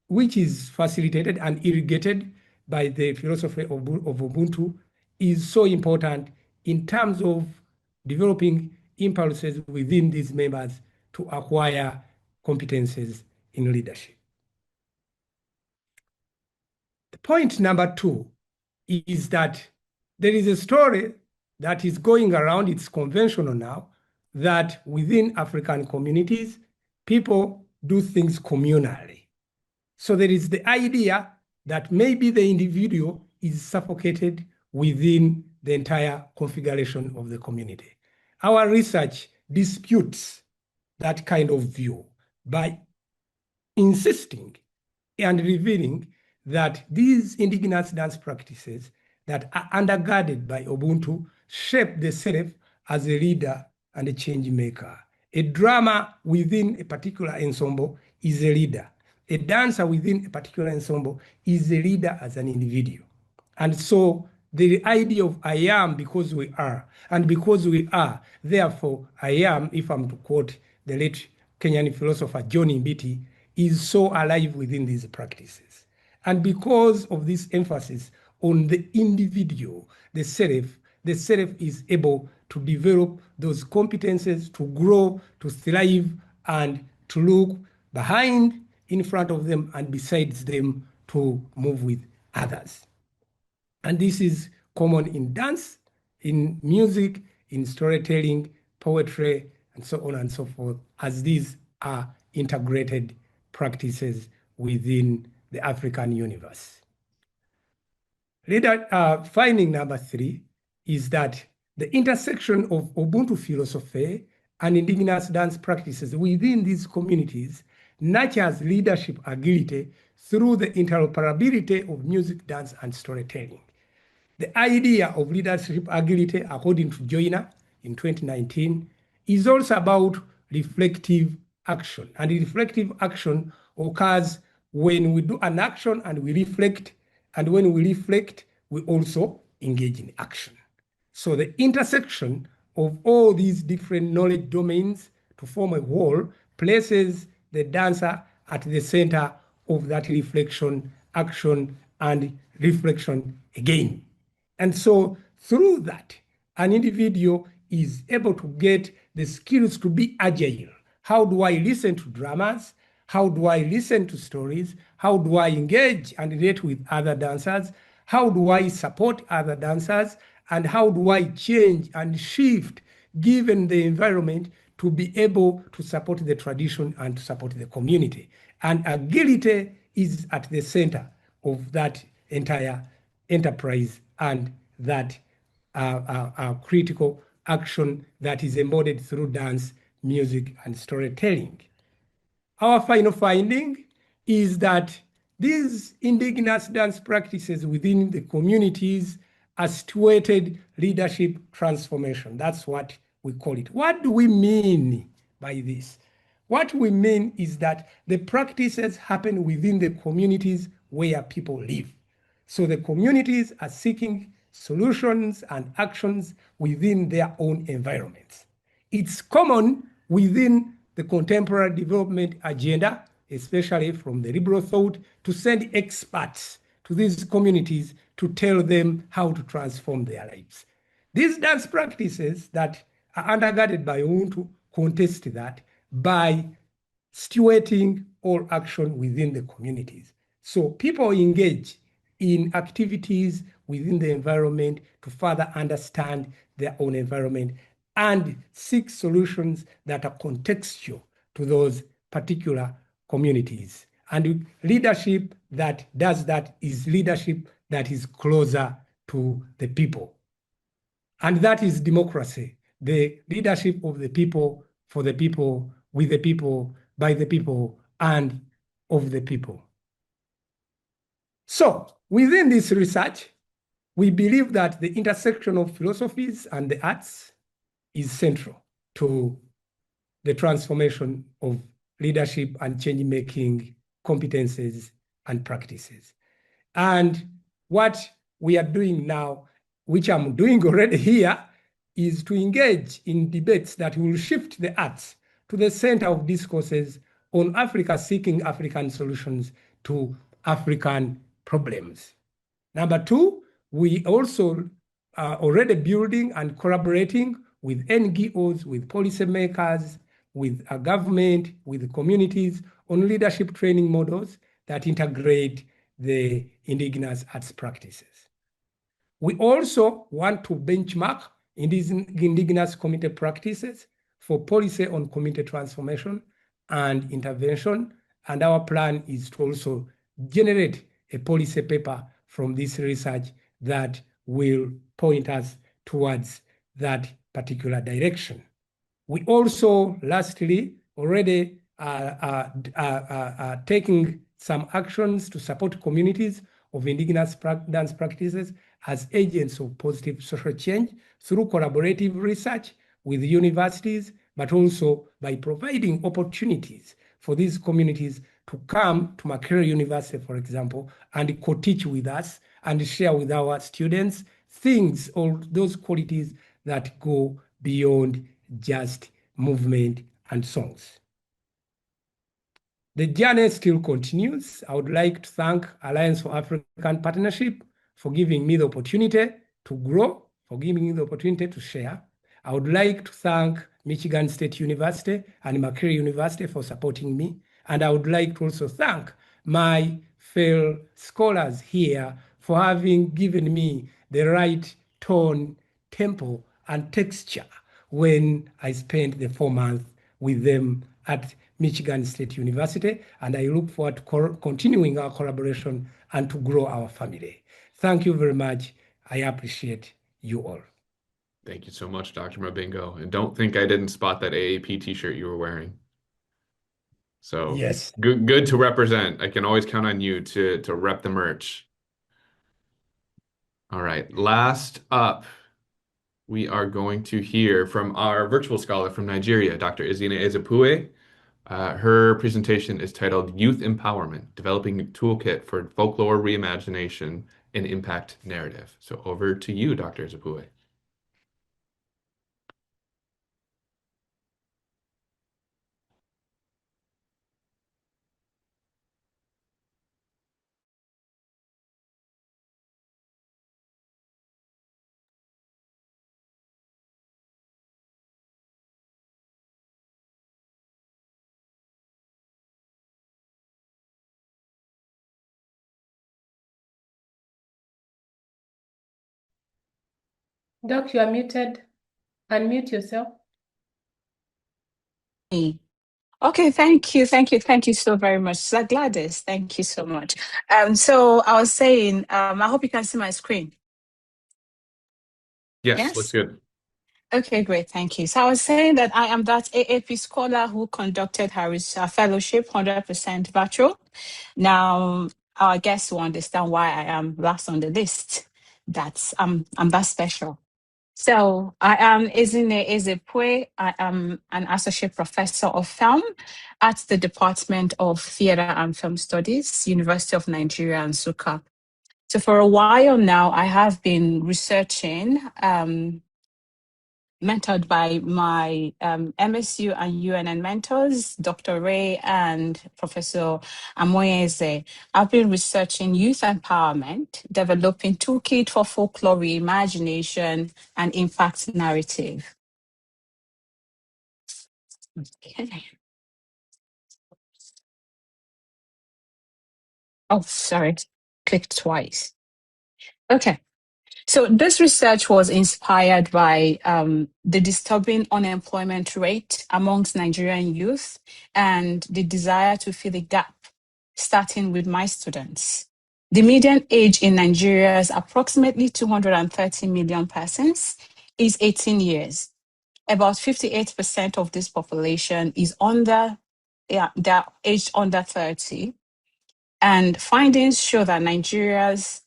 which is facilitated and irrigated by the philosophy of Ubuntu, is so important in terms of developing impulses within these members to acquire competences in leadership. The point number two is that there is a story that is going around, it's conventional now, that within African communities, people do things communally. So there is the idea that maybe the individual is suffocated within the entire configuration of the community. Our research disputes that kind of view by insisting and revealing that these indigenous dance practices that are undergirded by Ubuntu shape the self as a leader and a change maker. A drummer within a particular ensemble is a leader. A dancer within a particular ensemble is a leader as an individual. And so the idea of I am because we are, and because we are, therefore I am, if I'm to quote the late Kenyan philosopher John Mbiti, is so alive within these practices. And because of this emphasis on the individual, the self is able to develop those competences, to grow, to thrive, and to look behind, in front of them, and besides them to move with others. And this is common in dance, in music, in storytelling, poetry, and so on and so forth, as these are integrated practices within the African universe. Finding number three is that the intersection of Ubuntu philosophy and indigenous dance practices within these communities nurtures leadership agility through the interoperability of music, dance, and storytelling. The idea of leadership agility, according to Joyner in 2019, is also about reflective action. And reflective action occurs when we do an action and we reflect, and when we reflect, we also engage in action. So the intersection of all these different knowledge domains to form a whole places the dancer at the center of that reflection, action, and reflection again. And so through that, an individual is able to get the skills to be agile. How do I listen to dramas? How do I listen to stories? How do I engage and relate with other dancers? How do I support other dancers? And how do I change and shift given the environment to be able to support the tradition and to support the community? And agility is at the center of that entire enterprise and that critical action that is embodied through dance, music, and storytelling. Our final finding is that these indigenous dance practices within the communities accentuated leadership transformation. That's what we call it. What do we mean by this? What we mean is that the practices happen within the communities where people live. So the communities are seeking solutions and actions within their own environments. It's common within the contemporary development agenda, especially from the liberal thought, to send experts to these communities to tell them how to transform their lives. These dance practices that are undergirded by Ubuntu contest that by stewarding all action within the communities. So people engage in activities within the environment to further understand their own environment and seek solutions that are contextual to those particular communities. And leadership that does that is leadership that is closer to the people. And that is democracy, the leadership of the people, for the people, with the people, by the people, and of the people. So within this research, we believe that the intersection of philosophies and the arts is central to the transformation of leadership and change-making competences and practices. And what we are doing now, which I'm doing already here, is to engage in debates that will shift the arts to the center of discourses on Africa seeking African solutions to African problems. Number two, we also are already building and collaborating with NGOs, with policymakers, with a government, with communities on leadership training models that integrate the indigenous arts practices. We also want to benchmark indigenous community practices for policy on community transformation and intervention. And our plan is to also generate a policy paper from this research that will point us towards that particular direction. We also, lastly, already taking some actions to support communities of indigenous dance practices as agents of positive social change through collaborative research with universities, but also by providing opportunities for these communities to come to Makerere University, for example, and co-teach with us and share with our students things or those qualities that go beyond just movement and songs. The journey still continues. I would like to thank Alliance for African Partnership for giving me the opportunity to grow, for giving me the opportunity to share. I would like to thank Michigan State University and Makerere University for supporting me. And I would like to also thank my fellow scholars here for having given me the right tone, tempo, and texture when I spent the 4 months with them at Michigan State University, and I look forward to continuing our collaboration and to grow our family. Thank you very much. I appreciate you all. Thank you so much, Dr. Mabingo. And don't think I didn't spot that AAP t-shirt you were wearing. So yes, good to represent. I can always count on you to rep the merch. All right, last up, we are going to hear from our virtual scholar from Nigeria, Dr. Izine Ezepue. Her presentation is titled Youth Empowerment, Developing a Toolkit for Folklore Reimagination and Impact Narrative. So over to you, Dr. Ezepue. Doc, you are muted. Unmute yourself. Okay, thank you so very much. Sir Gladys, thank you so much. So I was saying, I hope you can see my screen. Yes, looks good. Okay, great. Thank you. So I was saying that I am that AAP scholar who conducted her fellowship 100% virtual. Now, our guests will understand why I am last on the list. I'm that special. So I am Ezine Ezepwe. I am an associate professor of film at the Department of Theatre and Film Studies, University of Nigeria, Nsukka. So for a while now, I have been researching, mentored by my MSU and UNN mentors, Dr. Ray and Professor Amoyeze. I've been researching youth empowerment, developing toolkit for folklore reimagination and impact narrative. Okay. Oh, sorry, clicked twice. Okay. So this research was inspired by the disturbing unemployment rate amongst Nigerian youth and the desire to fill the gap, starting with my students. The median age in Nigeria is approximately 230 million persons, is 18 years. About 58% of this population is they're aged under 30. And findings show that Nigerians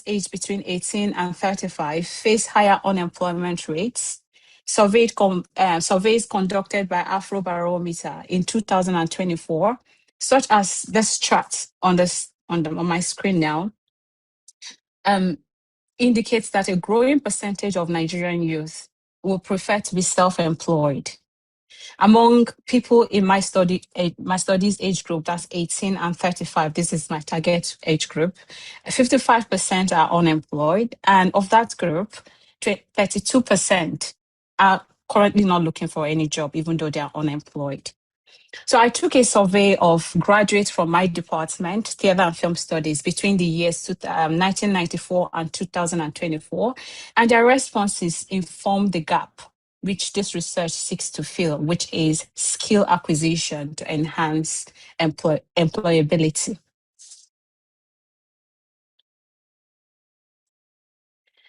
aged between 18 and 35 face higher unemployment rates. Surveys conducted by Afrobarometer in 2024, such as this chart on my screen now, indicates that a growing percentage of Nigerian youth will prefer to be self-employed. Among people in my studies age group, that's 18 and 35, this is my target age group, 55% are unemployed. And of that group, 32% are currently not looking for any job, even though they are unemployed. So I took a survey of graduates from my department, Theatre and Film Studies, between the years 1994 and 2024, and their responses informed the gap which this research seeks to fill, which is skill acquisition to enhance employability.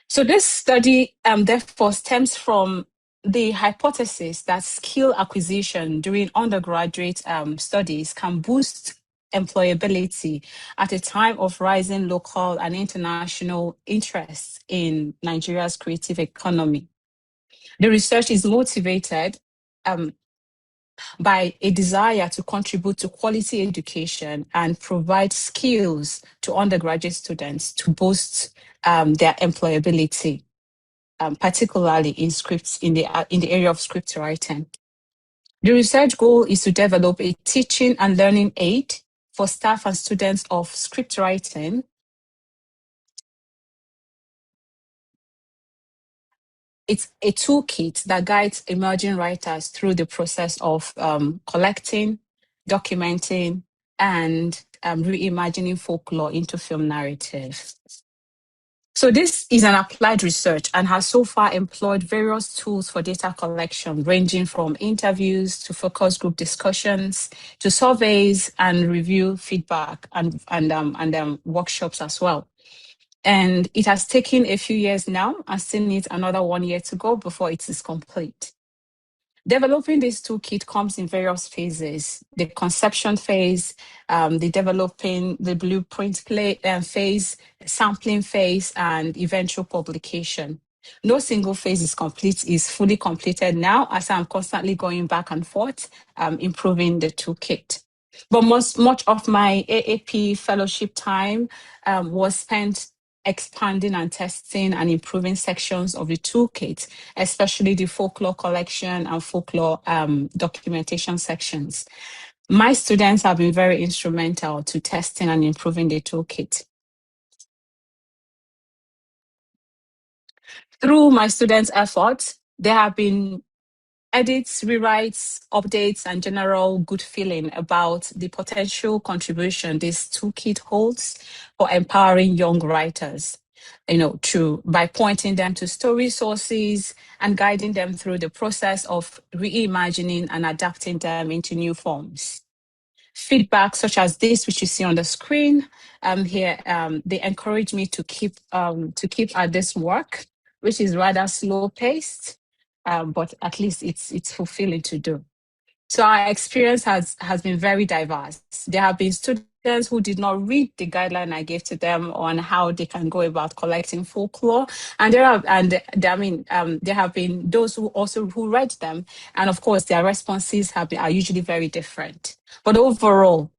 So this study therefore stems from the hypothesis that skill acquisition during undergraduate studies can boost employability at a time of rising local and international interest in Nigeria's creative economy. The research is motivated by a desire to contribute to quality education and provide skills to undergraduate students to boost their employability, particularly in the area of script writing. The research goal is to develop a teaching and learning aid for staff and students of script writing it's a toolkit that guides emerging writers through the process of collecting, documenting, and reimagining folklore into film narrative. So this is an applied research and has so far employed various tools for data collection, ranging from interviews to focus group discussions to surveys and review feedback and workshops as well. And it has taken a few years now and still needs another 1 year to go before it is complete. Developing this toolkit comes in various phases: the conception phase, the developing the blueprint phase, sampling phase, and eventual publication. No single phase is fully completed now, as I'm constantly going back and forth, improving the toolkit. But much of my AAP fellowship time was spent expanding and testing and improving sections of the toolkit, especially the folklore collection and folklore documentation sections. My students have been very instrumental to testing and improving the toolkit. Through my students' efforts, there have been edits, rewrites, updates, and general good feeling about the potential contribution this toolkit holds for empowering young writers, by pointing them to story sources and guiding them through the process of reimagining and adapting them into new forms. Feedback such as this, which you see on the screen here, they encourage me to keep at this work, which is rather slow paced, but at least it's fulfilling to do. So our experience has been very diverse. There have been students who did not read the guideline I gave to them on how they can go about collecting folklore, and there have been those who read them, and of course their responses are usually very different. But overall,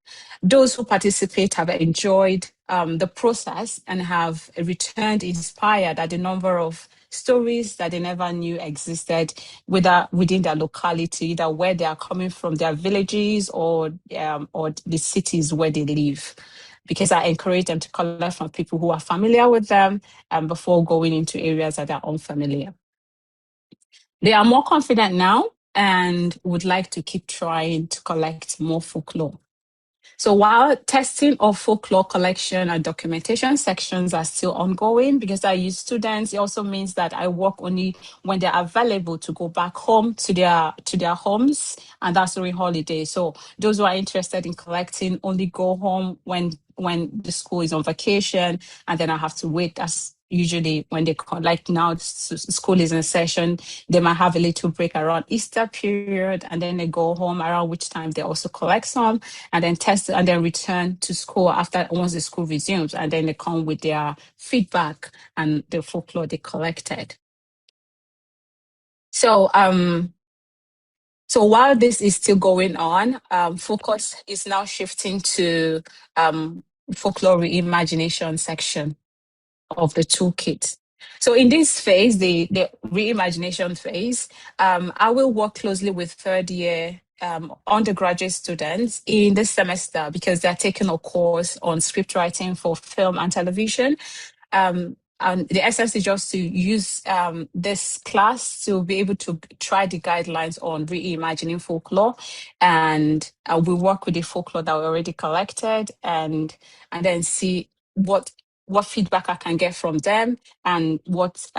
those who participate have enjoyed the process and have returned inspired at the number of stories that they never knew existed, whether within their locality, either where they are coming from, their villages or the cities where they live. Because I encourage them to collect from people who are familiar with them before going into areas that are unfamiliar. They are more confident now and would like to keep trying to collect more folklore. So while testing of folklore collection and documentation sections are still ongoing, because I use students, it also means that I work only when they're available to go back home to their homes, and that's during holidays. So those who are interested in collecting only go home when the school is on vacation, and then I have to wait. That's usually when they like now school is in session, they might have a little break around Easter period, and then they go home, around which time they also collect some and then test and then return to school once the school resumes, and then they come with their feedback and the folklore they collected. So while this is still going on, focus is now shifting to folklore reimagination section of the toolkit. So in this phase, the reimagination phase, I will work closely with third year undergraduate students in this semester because they're taking a course on script writing for film and television. And the essence is just to use this class to be able to try the guidelines on reimagining folklore, and we work with the folklore that we already collected, and then see what feedback I can get from them and what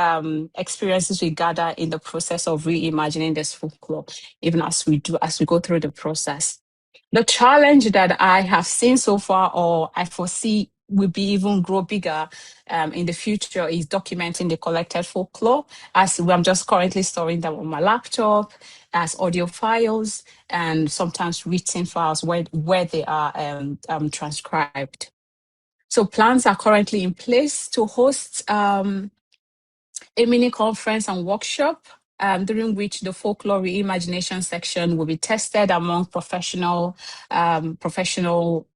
experiences we gather in the process of reimagining this folklore, even as we go through the process. The challenge that I have seen so far, or I foresee will be even grow bigger in the future, is documenting the collected folklore. As I'm just currently storing them on my laptop as audio files and sometimes written files where they are transcribed. So plans are currently in place to host a mini conference and workshop during which the folklore reimagination section will be tested among professional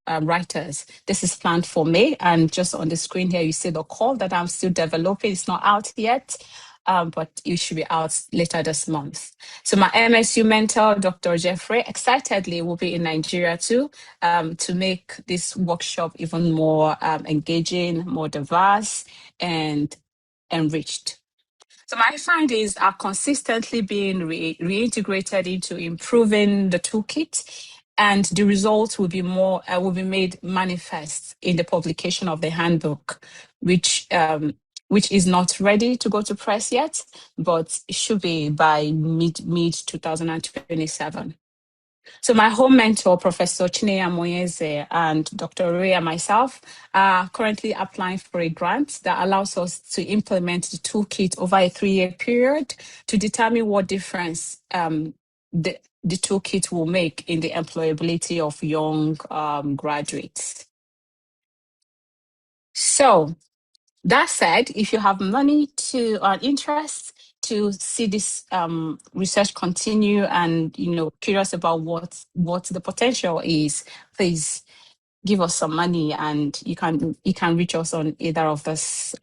writers. This is planned for May, and just on the screen here you see the call that I'm still developing. It's not out yet, but it should be out later this month. So my MSU mentor, Dr. Jeffrey, excitedly will be in Nigeria too, to make this workshop even more engaging, more diverse, and enriched. So my findings are consistently being reintegrated into improving the toolkit, and the results will be made manifest in the publication of the handbook, which is not ready to go to press yet, but it should be by mid 2027. So my home mentor, Professor Chinea Moyeze, and Dr. Ray and myself are currently applying for a grant that allows us to implement the toolkit over a 3-year period to determine what difference the toolkit will make in the employability of young graduates. So that said, if you have money to interest to see this research continue, and curious about what the potential is, please give us some money, and you can reach us on either of those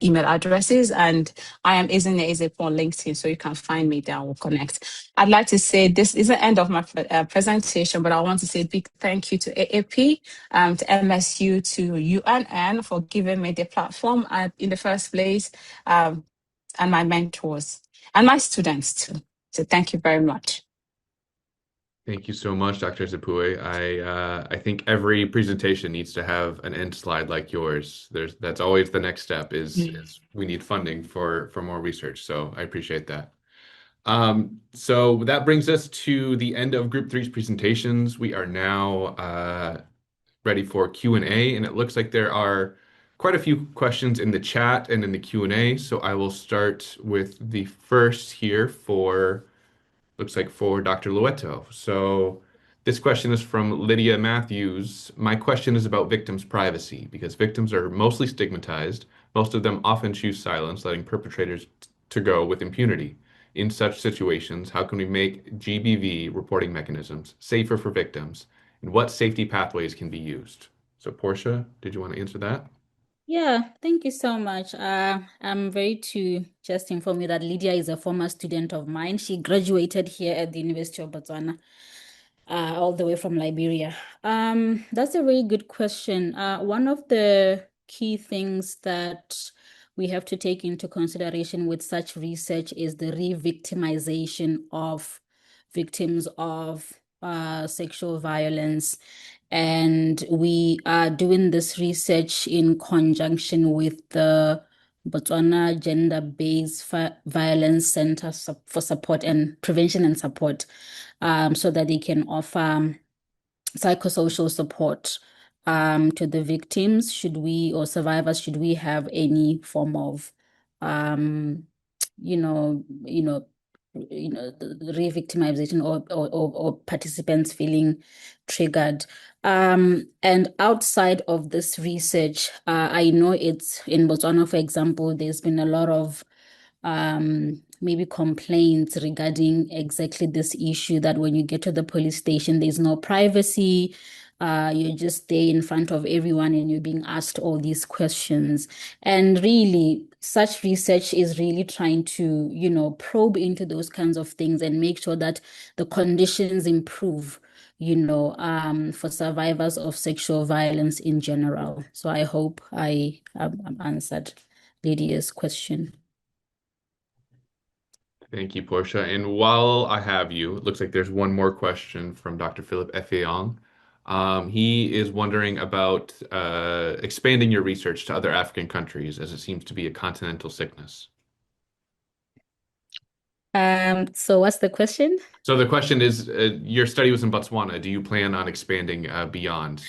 email addresses. And I am Ezine Ezepo on LinkedIn, so you can find me there. We'll connect. I'd like to say this is the end of my presentation, but I want to say a big thank you to AAP, to MSU, to UNN for giving me the platform in the first place, and my mentors and my students too. So thank you very much. Thank you so much, Dr. Zipue. I think every presentation needs to have an end slide like yours. That's always the next step is we need funding for more research. So I appreciate that. So that brings us to the end of Group 3's presentations. We are now ready for Q&A, and it looks like there are quite a few questions in the chat and in the Q&A, so I will start with the first here for, looks like for Dr. Lueto. So this question is from Lydia Matthews. My question is about victims' privacy because victims are mostly stigmatized. Most of them often choose silence, letting perpetrators to go with impunity. In such situations, how can we make GBV reporting mechanisms safer for victims, and what safety pathways can be used? So Portia, did you want to answer that? Yeah, thank you so much. I'm ready to just inform you that Lydia is a former student of mine. She graduated here at the University of Botswana, all the way from Liberia. That's a very good question. One of the key things that we have to take into consideration with such research is the re-victimization of victims of sexual violence. And we are doing this research in conjunction with the Botswana Gender-Based Violence Center for Support and Prevention and Support, so that they can offer psychosocial support to the victims should we or survivors should we have any form of um you know you know the re-victimization or participants feeling triggered. And outside of this research, I know it's in Botswana, for example, there's been a lot of maybe complaints regarding exactly this issue that when you get to the police station, there's no privacy. You're just there in front of everyone and you're being asked all these questions. And really, such research is really trying to, probe into those kinds of things and make sure that the conditions improve, for survivors of sexual violence in general. So I hope I answered Lydia's question. Thank you, Portia. And while I have you, it looks like there's one more question from Dr. Philip Efeong. He is wondering about expanding your research to other African countries, as it seems to be a continental sickness. So what's the question? So the question is, your study was in Botswana. Do you plan on expanding beyond?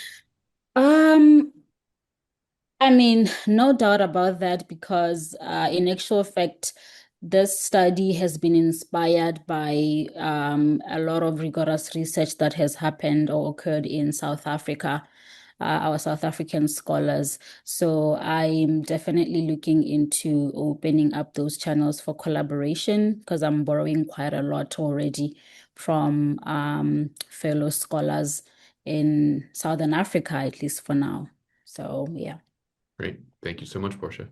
I mean, no doubt about that, because in actual fact, this study has been inspired by a lot of rigorous research that has happened or occurred in South Africa, our South African scholars. So I'm definitely looking into opening up those channels for collaboration because I'm borrowing quite a lot already from fellow scholars in Southern Africa, at least for now. So yeah. Great. Thank you so much, Portia.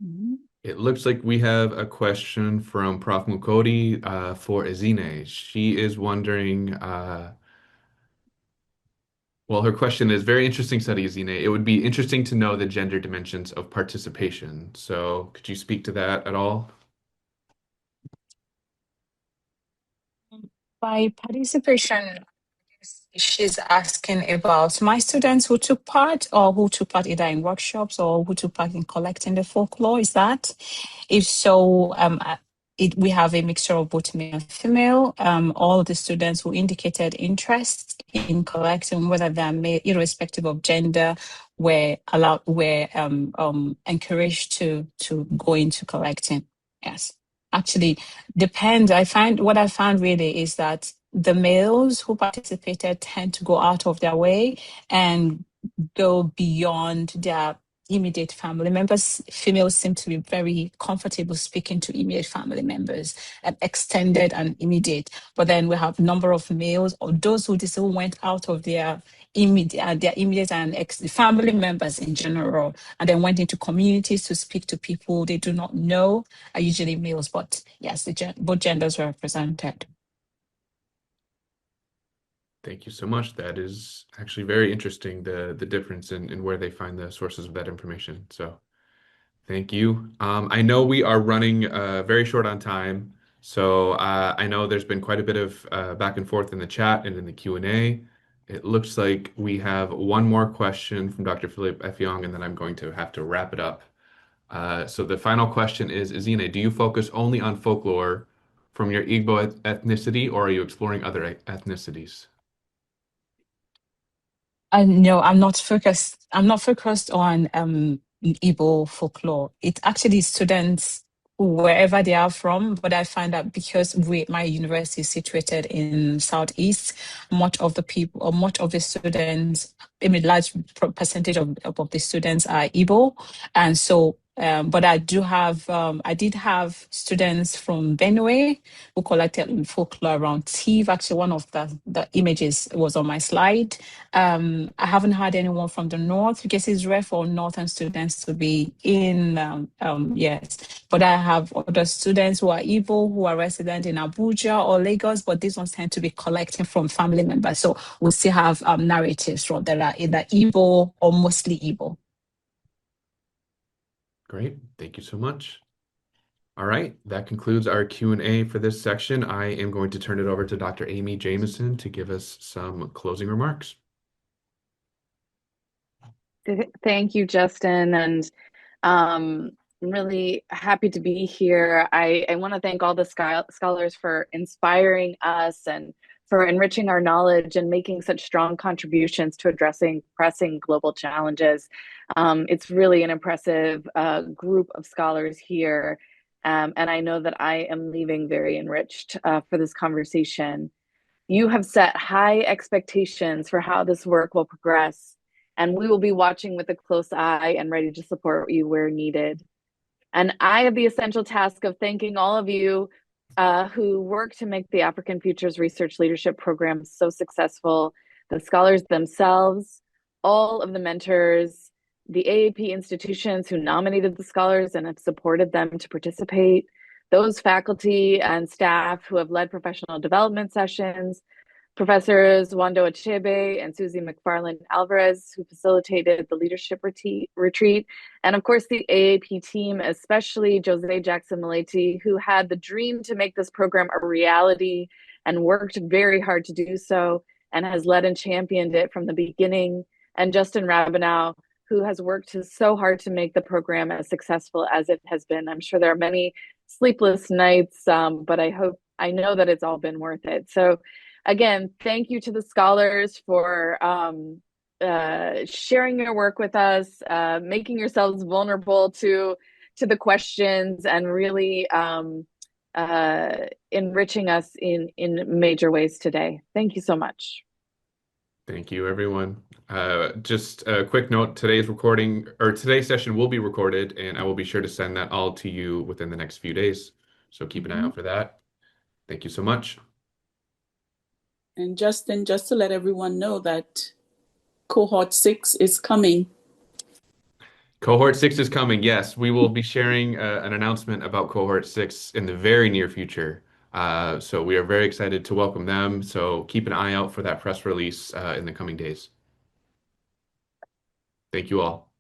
Mhm. It looks like we have a question from Prof. Mukodi for Ezine. She is wondering, well, her question is very interesting study, Ezine. It would be interesting to know the gender dimensions of participation. So could you speak to that at all? By participation, she's asking about my students who took part or who took part either in workshops or who took part in collecting the folklore. Is that? If so, we have a mixture of both male and female. All the students who indicated interest in collecting, whether they're male, irrespective of gender, were encouraged to go into collecting. Yes. Actually, depends. What I found really is that the males who participated tend to go out of their way and go beyond their immediate family members. Females seem to be very comfortable speaking to immediate family members, and extended and immediate. But then we have a number of males or those who just went out of their immediate and family members in general, and then went into communities to speak to people they do not know, are usually males. But yes, both genders were represented. Thank you so much. That is actually very interesting, the difference in where they find the sources of that information. So thank you. I know we are running very short on time. So I know there's been quite a bit of back and forth in the chat and in the Q&A. It looks like we have one more question from Dr. Philip Effiong, and then I'm going to have to wrap it up. So the final question is, Ezine, do you focus only on folklore from your Igbo ethnicity, or are you exploring other ethnicities? No, I'm not focused. I'm not focused on Igbo folklore. It actually is students wherever they are from, but I find that because my university is situated in Southeast, much of the people or much of the students, I mean, large percentage of the students are Igbo, and so. But I did have students from Benue who collected folklore around Tiv. Actually, one of the images was on my slide. I haven't had anyone from the north because it's rare for northern students to be in, yes. But I have other students who are Igbo, who are resident in Abuja or Lagos, but these ones tend to be collecting from family members. So we'll still have narratives from that are either Igbo or mostly Igbo. Great. Thank you so much. All right, that concludes our Q&A for this section. I am going to turn it over to Dr. Amy Jameson to give us some closing remarks. Thank you, Justin, and I'm really happy to be here. I want to thank all the scholars for inspiring us and for enriching our knowledge and making such strong contributions to addressing pressing global challenges. It's really an impressive group of scholars here, and I know that I am leaving very enriched for this conversation. You have set high expectations for how this work will progress, and we will be watching with a close eye and ready to support you where needed. And I have the essential task of thanking all of you who work to make the African Futures Research Leadership Program so successful, the scholars themselves, all of the mentors, the AAP institutions who nominated the scholars and have supported them to participate, those faculty and staff who have led professional development sessions, Professors Wando Achebe and Susie McFarland Alvarez, who facilitated the leadership retreat, and of course the AAP team, especially Jose Jackson Maleti, who had the dream to make this program a reality and worked very hard to do so and has led and championed it from the beginning, and Justin Rabineau, who has worked so hard to make the program as successful as it has been. I'm sure there are many sleepless nights, but I know that it's all been worth it. So again, thank you to the scholars for sharing your work with us, making yourselves vulnerable to the questions, and really enriching us in major ways today. Thank you so much. Thank you, everyone. Just a quick note, today's session will be recorded, and I will be sure to send that all to you within the next few days. So keep an eye out for that. Thank you so much. And Justin, just to let everyone know that Cohort 6 is coming. Cohort 6 is coming, yes. We will be sharing an announcement about Cohort 6 in the very near future. So we are very excited to welcome them. So keep an eye out for that press release in the coming days. Thank you all.